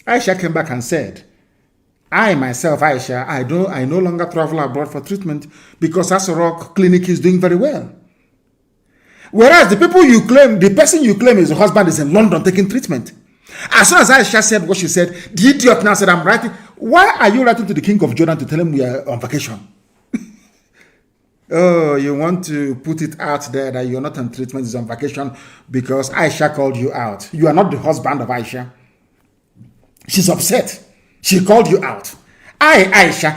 [SPEAKER 1] Aisha came back and said, I myself, Aisha, I no longer travel abroad for treatment because Asorok Clinic is doing very well. Whereas the person you claim is your husband is in London taking treatment. As soon as Aisha said what she said, the idiot now said, I'm writing. Why are you writing to the king of Jordan to tell him we are on vacation? Oh, you want to put it out there that you're not on treatment, is on vacation because Aisha called you out. You are not the husband of Aisha. She's upset. She called you out. Aisha,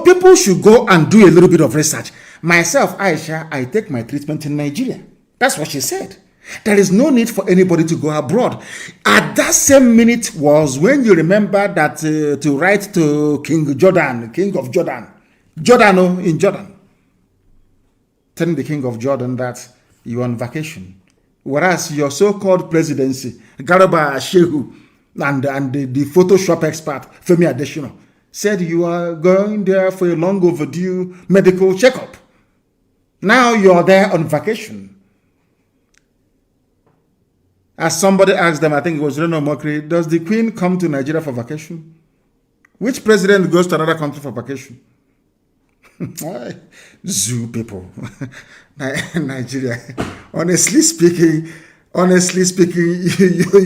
[SPEAKER 1] people should go and do a little bit of research. Myself, Aisha, I take my treatment in Nigeria. That's what she said. There is no need for anybody to go abroad. At that same minute was when you remember that to write to King of Jordan, in Jordan, telling the King of Jordan that you're on vacation. Whereas your so-called presidency, Garba Shehu, and the Photoshop expert, Femi Adesina, said you are going there for a long overdue medical checkup. Now you're there on vacation. As somebody asked them, I think it was Reno Mokri, does the Queen come to Nigeria for vacation? Which president goes to another country for vacation? Zoo people. Nigeria. Honestly speaking,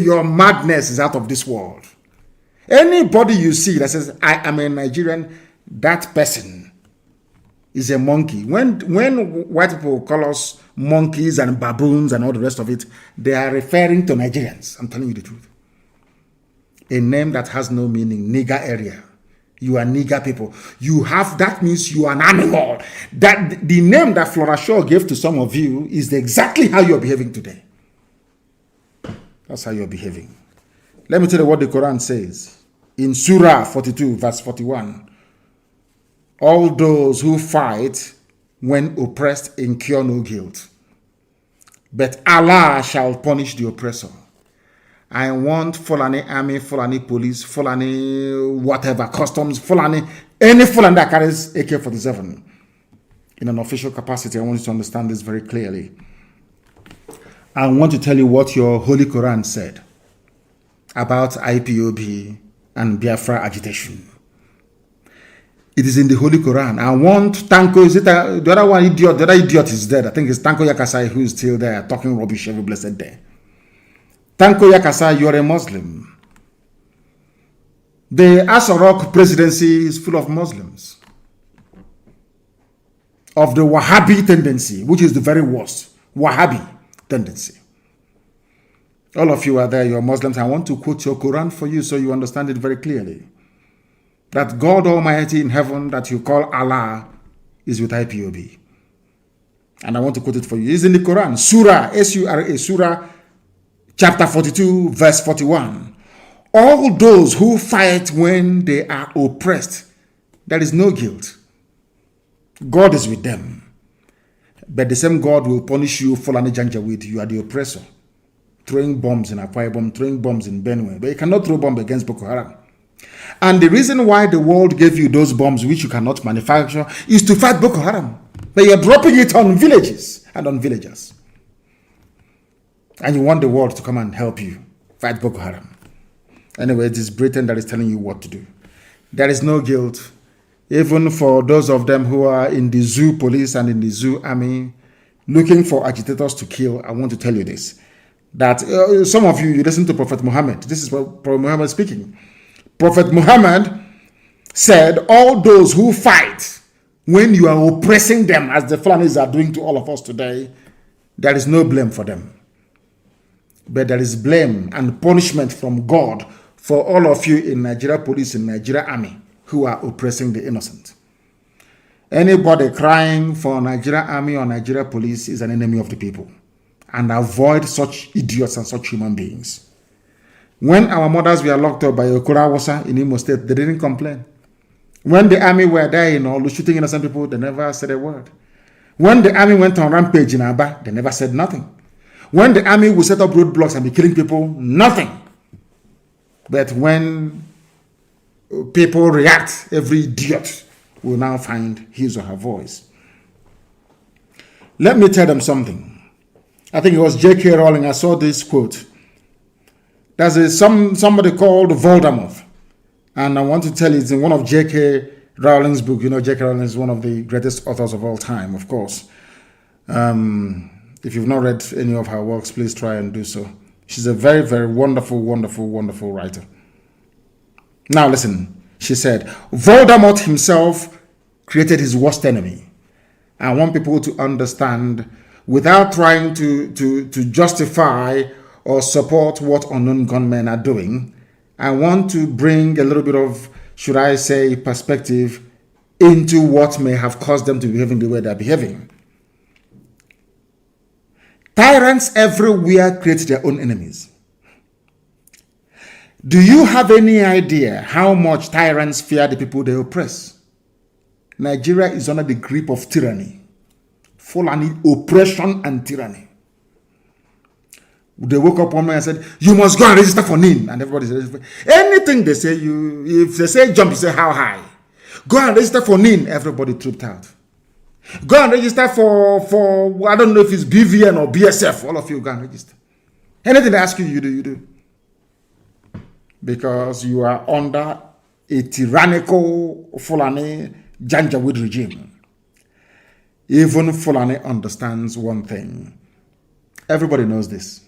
[SPEAKER 1] your madness is out of this world. Anybody you see that says, I am a Nigerian, that person is a monkey. When white people call us monkeys and baboons and all the rest of it, they are referring to Nigerians. I'm telling you the truth. A name that has no meaning, nigger area. You are nigger people. That means you are an animal. That the name that Flora Shaw gave to some of you is exactly how you're behaving today. That's how you're behaving. Let me tell you what the Quran says. In Surah 42, verse 41. All those who fight when oppressed incur no guilt, but Allah shall punish the oppressor. I want Fulani army, Fulani police, Fulani whatever, customs, Fulani, any Fulani that carries AK-47 in an official capacity. I want you to understand this very clearly. I want to tell you what your Holy Quran said about IPOB and Biafra agitation. It is in the Holy Quran. I want Tanko, the other one idiot, the other idiot is dead. I think it's Tanko Yakasai who is still there talking rubbish every blessed day. Tanko Yakasai, you are a Muslim. The Asorok presidency is full of Muslims. Of the Wahhabi tendency, which is the very worst. Wahhabi tendency. All of you are there, you are Muslims. I want to quote your Quran for you so you understand it very clearly. That God Almighty in heaven that you call Allah is with IPOB. And I want to quote it for you. It's in the Quran. Surah, S-U-R-A, Surah, chapter 42, verse 41. All those who fight when they are oppressed, there is no guilt. God is with them. But the same God will punish you, Fulani Janjaweed. You are the oppressor. throwing bombs in Akwa Ibom, throwing bombs in Benue, but you cannot throw bombs against Boko Haram. And the reason why the world gave you those bombs which you cannot manufacture is to fight Boko Haram. But you're dropping it on villages and on villagers. And you want the world to come and help you fight Boko Haram. Anyway, it is Britain that is telling you what to do. There is no guilt, even for those of them who are in the zoo police and in the zoo army looking for agitators to kill. I want to tell you this, that some of you listen to Prophet Muhammad. This is Prophet Muhammad speaking. Prophet Muhammad said, all those who fight when you are oppressing them, as the Fulanis are doing to all of us today, there is no blame for them. But there is blame and punishment from God for all of you in Nigeria police, in Nigeria army, who are oppressing the innocent. Anybody crying for Nigeria army or Nigeria police is an enemy of the people. And avoid such idiots and such human beings. When our mothers were locked up by Okura Hausa in Imo State, they didn't complain. When the army were dying or shooting innocent people, they never said a word. When the army went on rampage in Aba, they never said nothing. When the army would set up roadblocks and be killing people, nothing. But when people react, every idiot will now find his or her voice. Let me tell them something. I think it was J.K. Rowling. I saw this quote. There's somebody called Voldemort. And I want to tell you, it's in one of J.K. Rowling's book. You know, J.K. Rowling is one of the greatest authors of all time, of course. If you've not read any of her works, please try and do so. She's a very, very wonderful, wonderful, wonderful writer. Now listen, she said, Voldemort himself created his worst enemy. I want people to understand, without trying to justify or support what unknown gunmen are doing, I want to bring a little bit of, should I say, perspective into what may have caused them to be behaving the way they're behaving. Tyrants everywhere create their own enemies. Do you have any idea how much tyrants fear the people they oppress? Nigeria is under the grip of tyranny. Fulani oppression and tyranny. They woke up one morning and said, you must go and register for NIN. And everybody says, anything they say, if they say jump, you say how high. Go and register for NIN. Everybody trooped out. Go and register for I don't know if it's BVN or BSF. All of you go and register. Anything they ask you, you do, you do. Because you are under a tyrannical Fulani Janjaweed regime. Even Fulani understands one thing. Everybody knows this.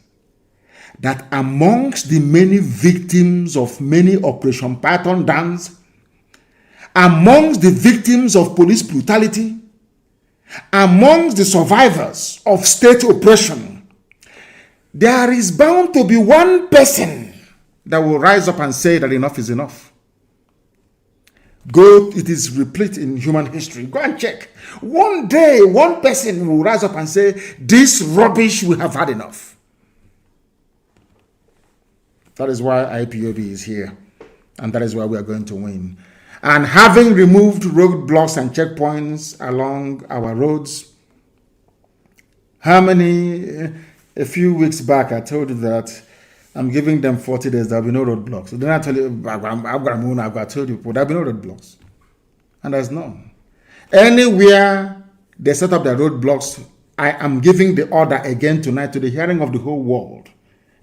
[SPEAKER 1] That amongst the many victims of many Operation Python dance, amongst the victims of police brutality, amongst the survivors of state oppression, there is bound to be one person that will rise up and say that enough is enough. Go, it is replete in human history. Go and check. One day, one person will rise up and say, this rubbish, we have had enough. That is why IPOB is here. And that is why we are going to win. And having removed roadblocks and checkpoints along our roads, a few weeks back, I told you that I'm giving them 40 days, there'll be no roadblocks. So then I tell you, I've told you, there'll be no roadblocks. And there's none. Anywhere they set up their roadblocks, I am giving the order again tonight to the hearing of the whole world.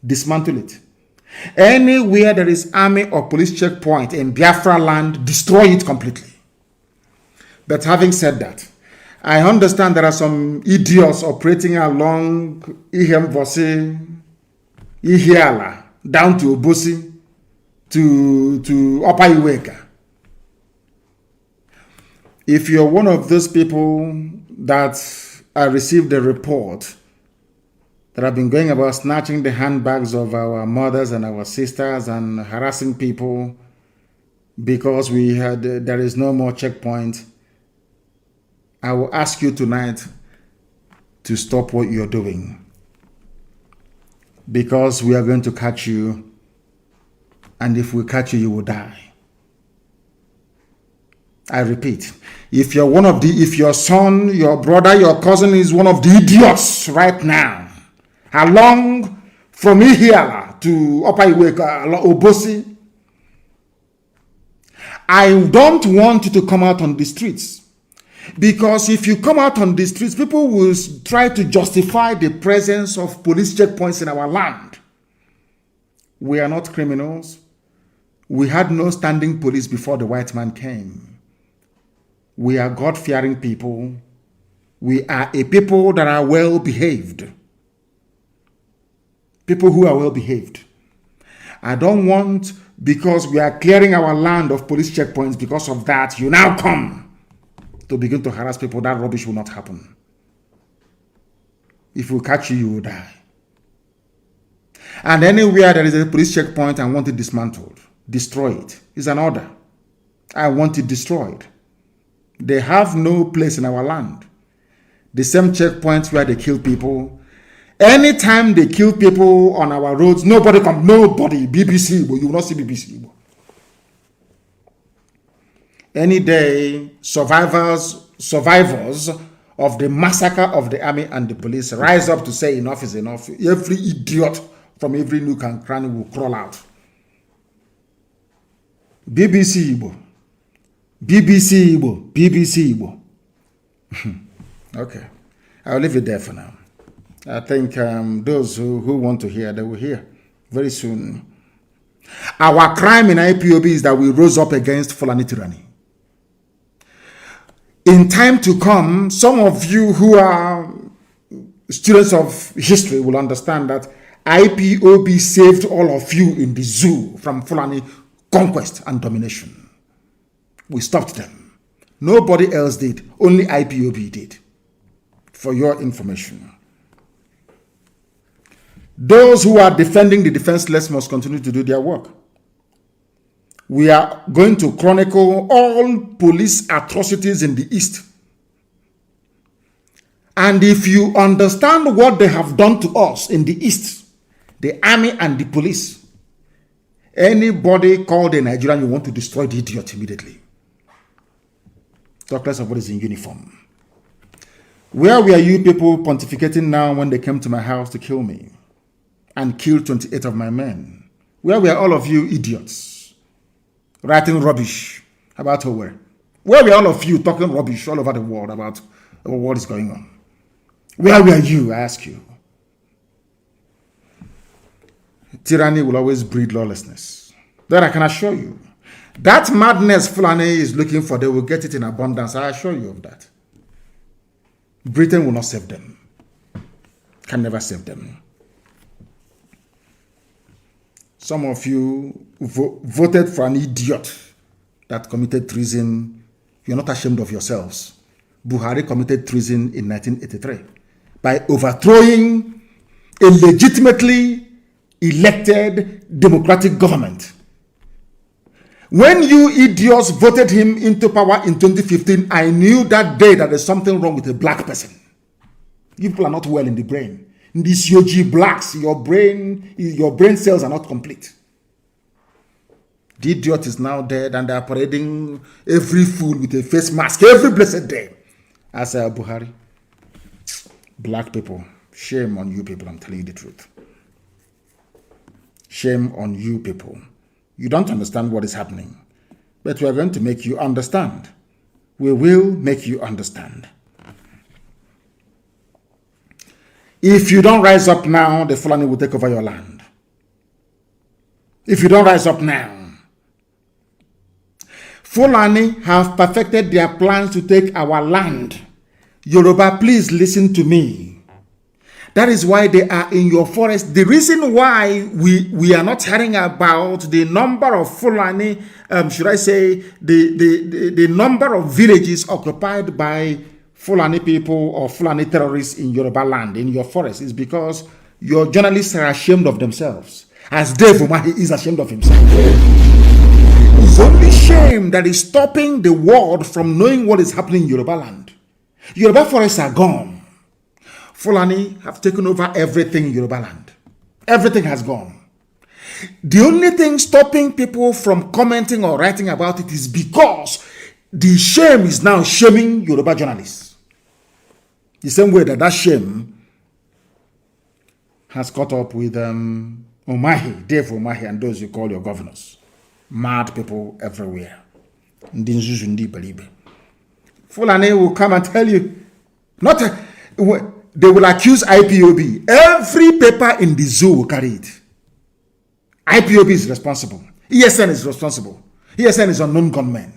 [SPEAKER 1] Dismantle it. Anywhere there is army or police checkpoint in Biafra land, destroy it completely. But having said that, I understand there are some idiots operating along Ihemvosi, Ihiala, down to Obosi, to Upper Iweka. If you're one of those people that I received a report that have been going about snatching the handbags of our mothers and our sisters and harassing people because there is no more checkpoint, I will ask you tonight to stop what you're doing, because we are going to catch you, and if we catch you, you will die. I repeat, if your son, your brother, your cousin is one of the idiots right now, along from Ihiala to Upper Iweka, Obosi. I don't want you to come out on the streets. Because if you come out on the streets, people will try to justify the presence of police checkpoints in our land. We are not criminals. We had no standing police before the white man came. We are God-fearing people. We are a people that are well-behaved. People who are well-behaved. I don't want, because we are clearing our land of police checkpoints, because of that, you now come to begin to harass people. That rubbish will not happen. If we catch you, you will die. And anywhere there is a police checkpoint, I want it dismantled. Destroy it. It's an order. I want it destroyed. They have no place in our land. The same checkpoints where they kill people. Anytime they kill people on our roads, nobody come. Nobody. BBC, but you will not see BBC. Any day, survivors of the massacre of the army and the police rise up to say enough is enough. Every idiot from every nook and cranny will crawl out. BBC Igbo. BBC Igbo. BBC Igbo. Okay. I'll leave it there for now. I think those who want to hear, they will hear very soon. Our crime in IPOB is that we rose up against Fulani tyranny. In time to come, some of you who are students of history will understand that IPOB saved all of you in the zoo from Fulani conquest and domination. We stopped them. Nobody else did. Only IPOB did. For your information. Those who are defending the defenseless must continue to do their work. We are going to chronicle all police atrocities in the East. And if you understand what they have done to us in the East, the army and the police, anybody called a Nigerian, you want to destroy the idiot immediately. Talk less of what is in uniform. Where were you people pontificating now when they came to my house to kill me and kill 28 of my men? Where were all of you idiots? Writing rubbish about Owerri. Where were all of you talking rubbish all over the world about what is going on? Where were you, I ask you? Tyranny will always breed lawlessness. That I can assure you. That madness Fulani is looking for, they will get it in abundance. I assure you of that. Britain will not save them. Can never save them. Some of you voted for an idiot that committed treason. You're not ashamed of yourselves. Buhari committed treason in 1983 by overthrowing a legitimately elected democratic government. When you idiots voted him into power in 2015, I knew that day that there's something wrong with a black person. You people are not well in the brain. These UG blacks, your brain cells are not complete. The idiot is now dead and they are parading every fool with a face mask every blessed day. As Buhari. Black people, shame on you people, I'm telling you the truth. Shame on you people. You don't understand what is happening. But we are going to make you understand. We will make you understand. If you don't rise up now, the Fulani will take over your land. If you don't rise up now. Fulani have perfected their plans to take our land. Yoruba, please listen to me. That is why they are in your forest. The reason why we are not hearing about the number of Fulani, should I say, the number of villages occupied by Fulani people or Fulani terrorists in Yoruba land, in your forest, is because your journalists are ashamed of themselves. As Dave Umahi is ashamed of himself. It's only shame that is stopping the world from knowing what is happening in Yoruba land. Yoruba forests are gone. Fulani have taken over everything in Yoruba land. Everything has gone. The only thing stopping people from commenting or writing about it is because the shame is now shaming Yoruba journalists. The same way that shame has caught up with Umahi, Dave Umahi, and those you call your governors. Mad people everywhere. Fulani will come and tell you, they will accuse IPOB. Every paper in the zoo will carry it. IPOB is responsible. ESN is responsible. ESN is unknown gunmen.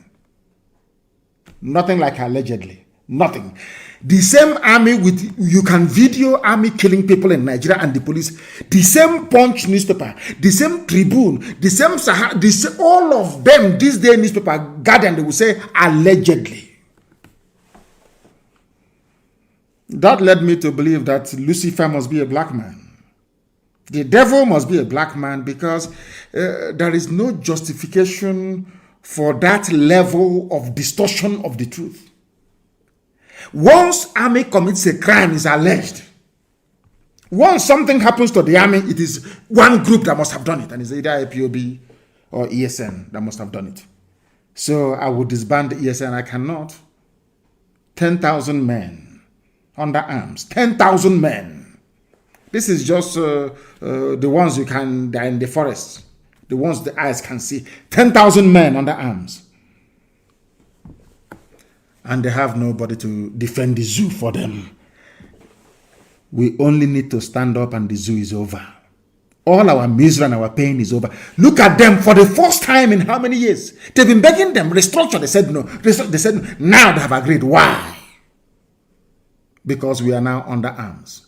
[SPEAKER 1] Nothing like allegedly. Nothing. The same army you can video army killing people in Nigeria and the police. The same Punch newspaper, the same Tribune, the same Sahara, all of them, this day newspaper, Guardian, they will say allegedly. That led me to believe that Lucifer must be a black man. The devil must be a black man because there is no justification for that level of distortion of the truth. Once army commits a crime, is alleged. Once something happens to the army, it is one group that must have done it, and it's either IPOB or ESN that must have done it. So I would disband the ESN. I cannot. 10,000 men under arms. 10,000 men. This is just the ones they're in the forest. The ones the eyes can see. 10,000 men under arms. And they have nobody to defend the zoo for them. We only need to stand up and the zoo is over. All our misery and our pain is over. Look at them for the first time in how many years? They've been begging them, restructure. They said no. They said no. Now they have agreed. Why? Because we are now under arms.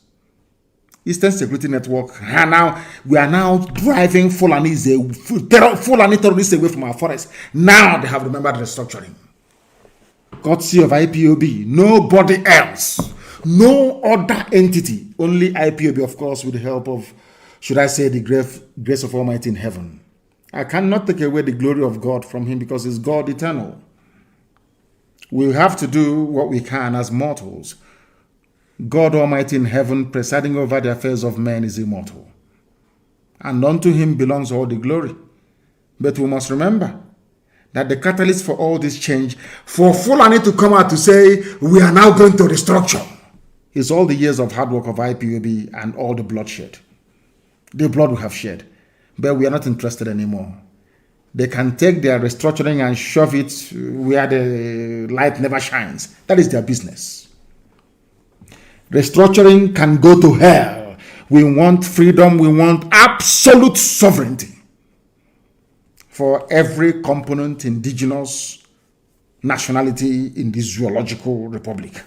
[SPEAKER 1] Eastern Security Network, we are now driving Fulani terrorists away from our forests. Now they have remembered restructuring. Courtesy of IPOB, nobody else, no other entity, only IPOB, of course, with the help of, should I say, the grace of Almighty in heaven. I cannot take away the glory of God from him because he's God eternal. We have to do what we can as mortals. God Almighty in heaven, presiding over the affairs of men, is immortal. And unto him belongs all the glory. But we must remember that the catalyst for all this change, for Fulani to come out to say, we are now going to restructure, is all the years of hard work of IPOB and all the bloodshed. The blood we have shed. But we are not interested anymore. They can take their restructuring and shove it where the light never shines. That is their business. Restructuring can go to hell. We want freedom. We want absolute sovereignty for every component indigenous nationality in this zoological republic.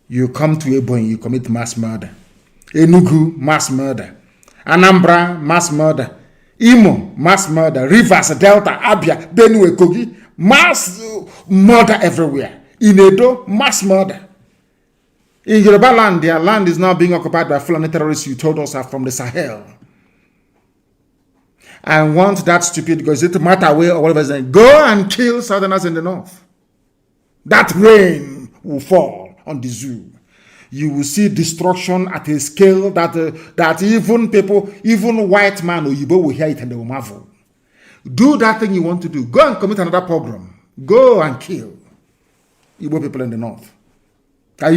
[SPEAKER 1] You come to Ebonyi, you commit mass murder. Enugu, mass murder. Anambra, mass murder. Imo, mass murder. Rivers, Delta, Abia, Benue, Kogi, mass murder everywhere. In Edo, mass murder. In Yoruba land, their land is now being occupied by Fulani terrorists you told us are from the Sahel. I want that stupid, because it matter away or whatever, saying, go and kill Southerners in the north. That rain will fall on the zoo. You will see destruction at a scale that even people, even white man or Yibo will hear it and they will marvel. Do that thing you want to do. Go and commit another pogrom. Go and kill Igbo people in the north. That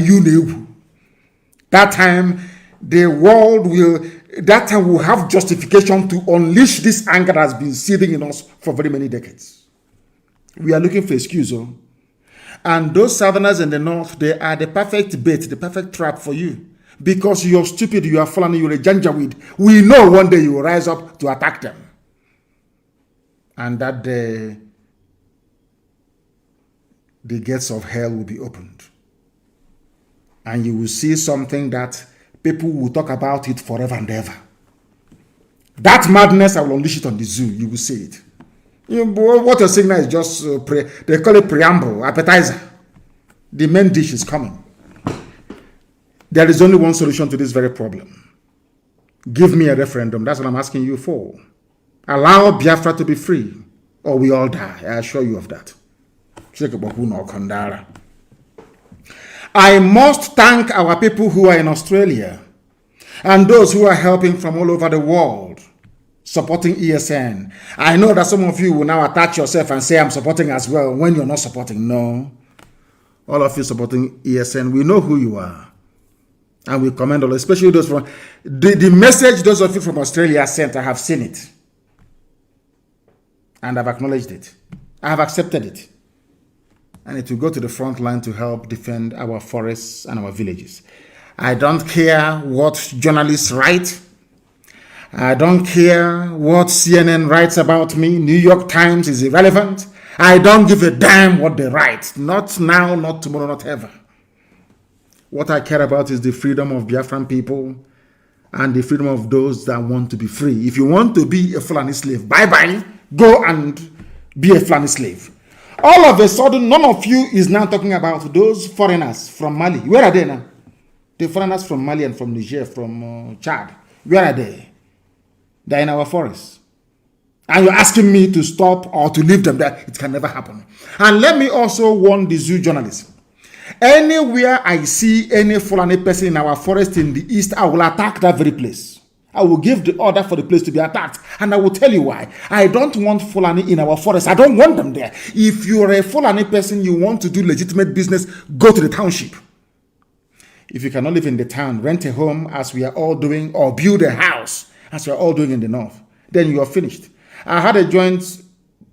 [SPEAKER 1] time, the world will have justification to unleash this anger that has been seething in us for very many decades. We are looking for excuse. And those Southerners in the north, they are the perfect bait, the perfect trap for you. Because you're stupid, you are Fulani, you're a Janjaweed. We know one day you will rise up to attack them. And that day, the gates of hell will be opened. And you will see something that people will talk about it forever and ever. That madness, I will unleash it on the zoo. You will see it. What you're saying now is just, they call it preamble, appetizer. The main dish is coming. There is only one solution to this very problem. Give me a referendum. That's what I'm asking you for. Allow Biafra to be free, or we all die. I assure you of that. I must thank our people who are in Australia and those who are helping from all over the world, supporting ESN. I know that some of you will now attach yourself and say, I'm supporting as well, when you're not supporting. No. All of you supporting ESN, we know who you are. And we commend all, especially those from the message those of you from Australia sent. I have seen it. And I've acknowledged it. I have accepted it. And it will go to the front line to help defend our forests and our villages. I don't care what journalists write. I don't care what CNN writes about me. New York Times is irrelevant. I don't give a damn what they write. Not now, not tomorrow, not ever. What I care about is the freedom of Biafran people and the freedom of those that want to be free. If you want to be a Fulani slave, bye-bye. Go and be a Fulani slave. All of a sudden, none of you is now talking about those foreigners from Mali. Where are they now? The foreigners from Mali and from Niger, from Chad. Where are they? They're in our forests. And you're asking me to stop or to leave them there. It can never happen. And let me also warn the zoo journalists. Anywhere I see any Fulani person in our forest in the east, I will attack that very place. I will give the order for the place to be attacked. And I will tell you why. I don't want Fulani in our forest. I don't want them there. If you're a Fulani person, you want to do legitimate business, go to the township. If you cannot live in the town, rent a home as we are all doing, or build a house as we are all doing in the north, then you are finished. I had a joint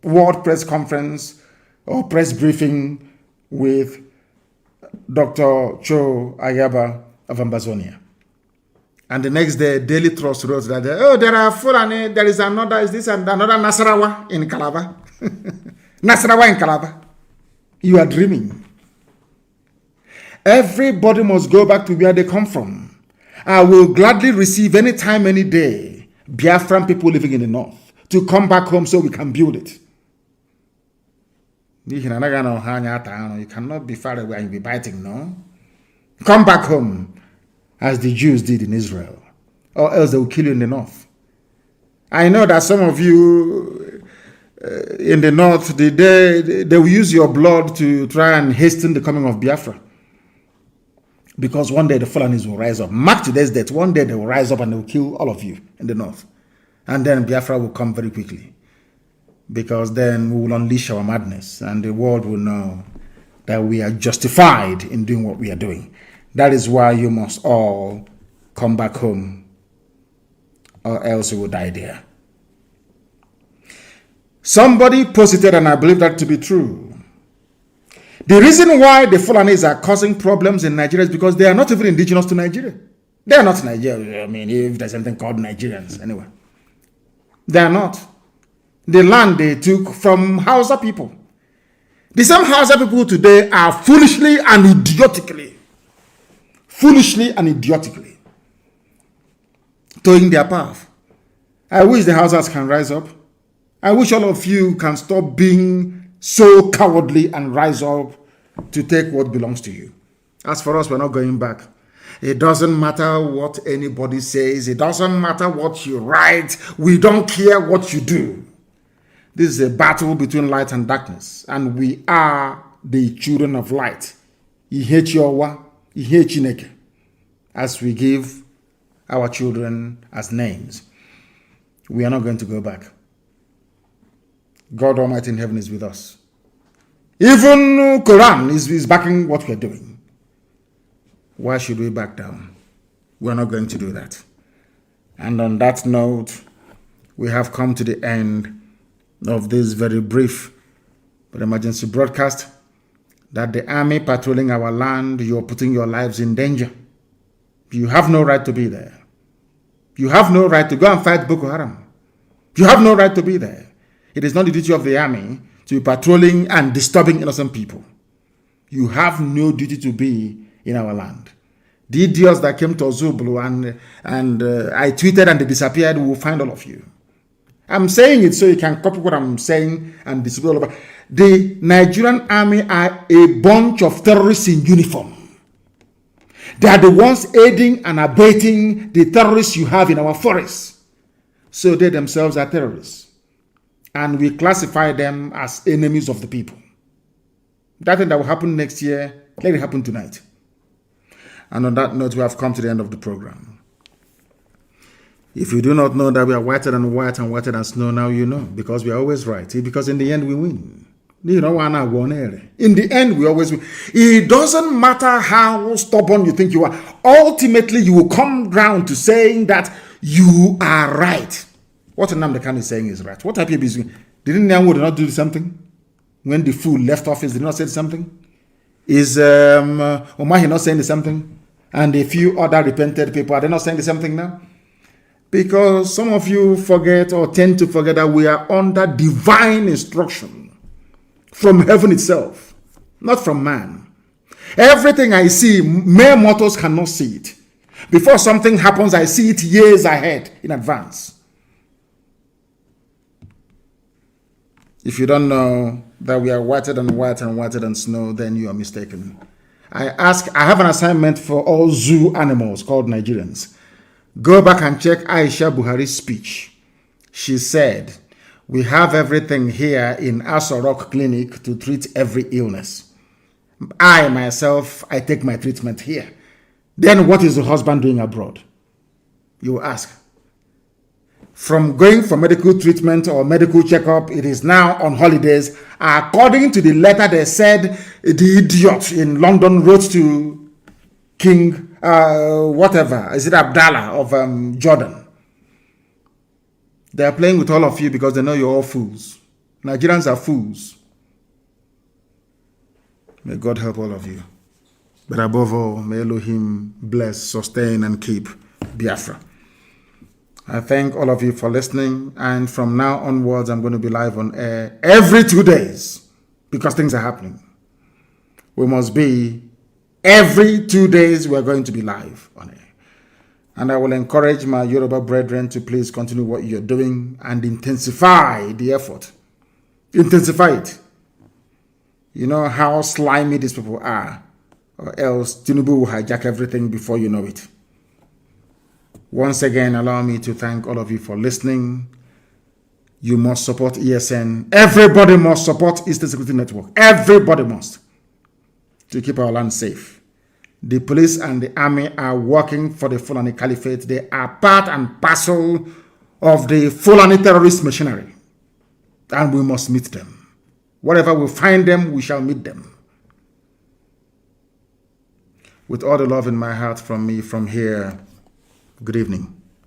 [SPEAKER 1] world press conference or press briefing with Dr. Cho Ayaba of Ambazonia. And the next day, Daily Trust wrote that, there are Fulani, there is another, is this and another Nasarawa in Calabar. Nasarawa in Calabar. You are dreaming. Everybody must go back to where they come from. I will gladly receive any time, any day, Biafran people living in the north to come back home so we can build it. You cannot be far away and be biting, no? Come back home, as the Jews did in Israel, or else they will kill you in the north. I know that some of you in the north, they will use your blood to try and hasten the coming of Biafra. Because one day the Fulanis will rise up. Mark today's date, one day they will rise up and they will kill all of you in the north. And then Biafra will come very quickly. Because then we will unleash our madness and the world will know that we are justified in doing what we are doing. That is why you must all come back home, or else you will die there. Somebody posted, and I believe that to be true. The reason why the Fulanis are causing problems in Nigeria is because they are not even indigenous to Nigeria. They are not Nigerians. I mean, if there's something called Nigerians, anyway. They are not. The land they took from Hausa people. The same Hausa people today are foolishly and idiotically towing their path. I wish the Hausas can rise up. I wish all of you can stop being so cowardly and rise up to take what belongs to you. As for us, we're not going back. It doesn't matter what anybody says. It doesn't matter what you write. We don't care what you do. This is a battle between light and darkness, and we are the children of light. As we give our children as names. We are not going to go back. God Almighty in heaven is with us. Even Quran is backing what we're doing. Why should we back down? We're not going to do that. And on that note, we have come to the end of this very brief but emergency broadcast that the army patrolling our land, you're putting your lives in danger. You have no right to be there. You have no right to go and fight Boko Haram. You have no right to be there. It is not the duty of the army to be patrolling and disturbing innocent people. You have no duty to be in our land. The idiots that came to Zublu and I tweeted and they disappeared, we will find all of you. I'm saying it so you can copy what I'm saying and disappear all over. The Nigerian army are a bunch of terrorists in uniform. They are the ones aiding and abating the terrorists you have in our forests. So they themselves are terrorists. And we classify them as enemies of the people. That thing that will happen next year, let it happen tonight. And on that note, we have come to the end of the program. If you do not know that we are whiter than white and whiter than snow, now you know. Because we are always right. Because in the end, we win. In the end, we always win. It doesn't matter how stubborn you think you are. Ultimately, you will come round to saying that you are right. What Nnamdi Kanu is saying is right. What IPOB is doing? Didn't Nyanwo not do something? When the fool left office, did not say something? Is Umahi not saying something? And a few other repented people, are they not saying something now? Because some of you forget or tend to forget that we are under divine instruction from heaven itself, not from man. Everything I see, mere mortals cannot see it. Before something happens, I see it years ahead in advance. If you don't know that we are whiter than white and whiter than snow, then you are mistaken. I have an assignment for all zoo animals called Nigerians. Go back and check Aisha Buhari's speech. She said, we have everything here in Asorok Clinic to treat every illness. I myself, I take my treatment here. Then what is the husband doing abroad? You will ask. From going for medical treatment or medical checkup, it is now on holidays. According to the letter they said, the idiot in London wrote to King, is it Abdallah of Jordan? They are playing with all of you because they know you're all fools. Nigerians are fools. May God help all of you. But above all, may Elohim bless, sustain, and keep Biafra. I thank all of you for listening. And from now onwards, I'm going to be live on air every 2 days because things are happening. We must be every 2 days, we're going to be live on air. And I will encourage my Yoruba brethren to please continue what you're doing and intensify the effort. Intensify it. You know how slimy these people are, or else Tinubu will hijack everything before you know it. Once again, allow me to thank all of you for listening. You must support ESN. Everybody must support Eastern Security Network. Everybody must. To keep our land safe. The police and the army are working for the Fulani Caliphate. They are part and parcel of the Fulani terrorist machinery. And we must meet them. Wherever we find them, we shall meet them. With all the love in my heart from me from here, good evening.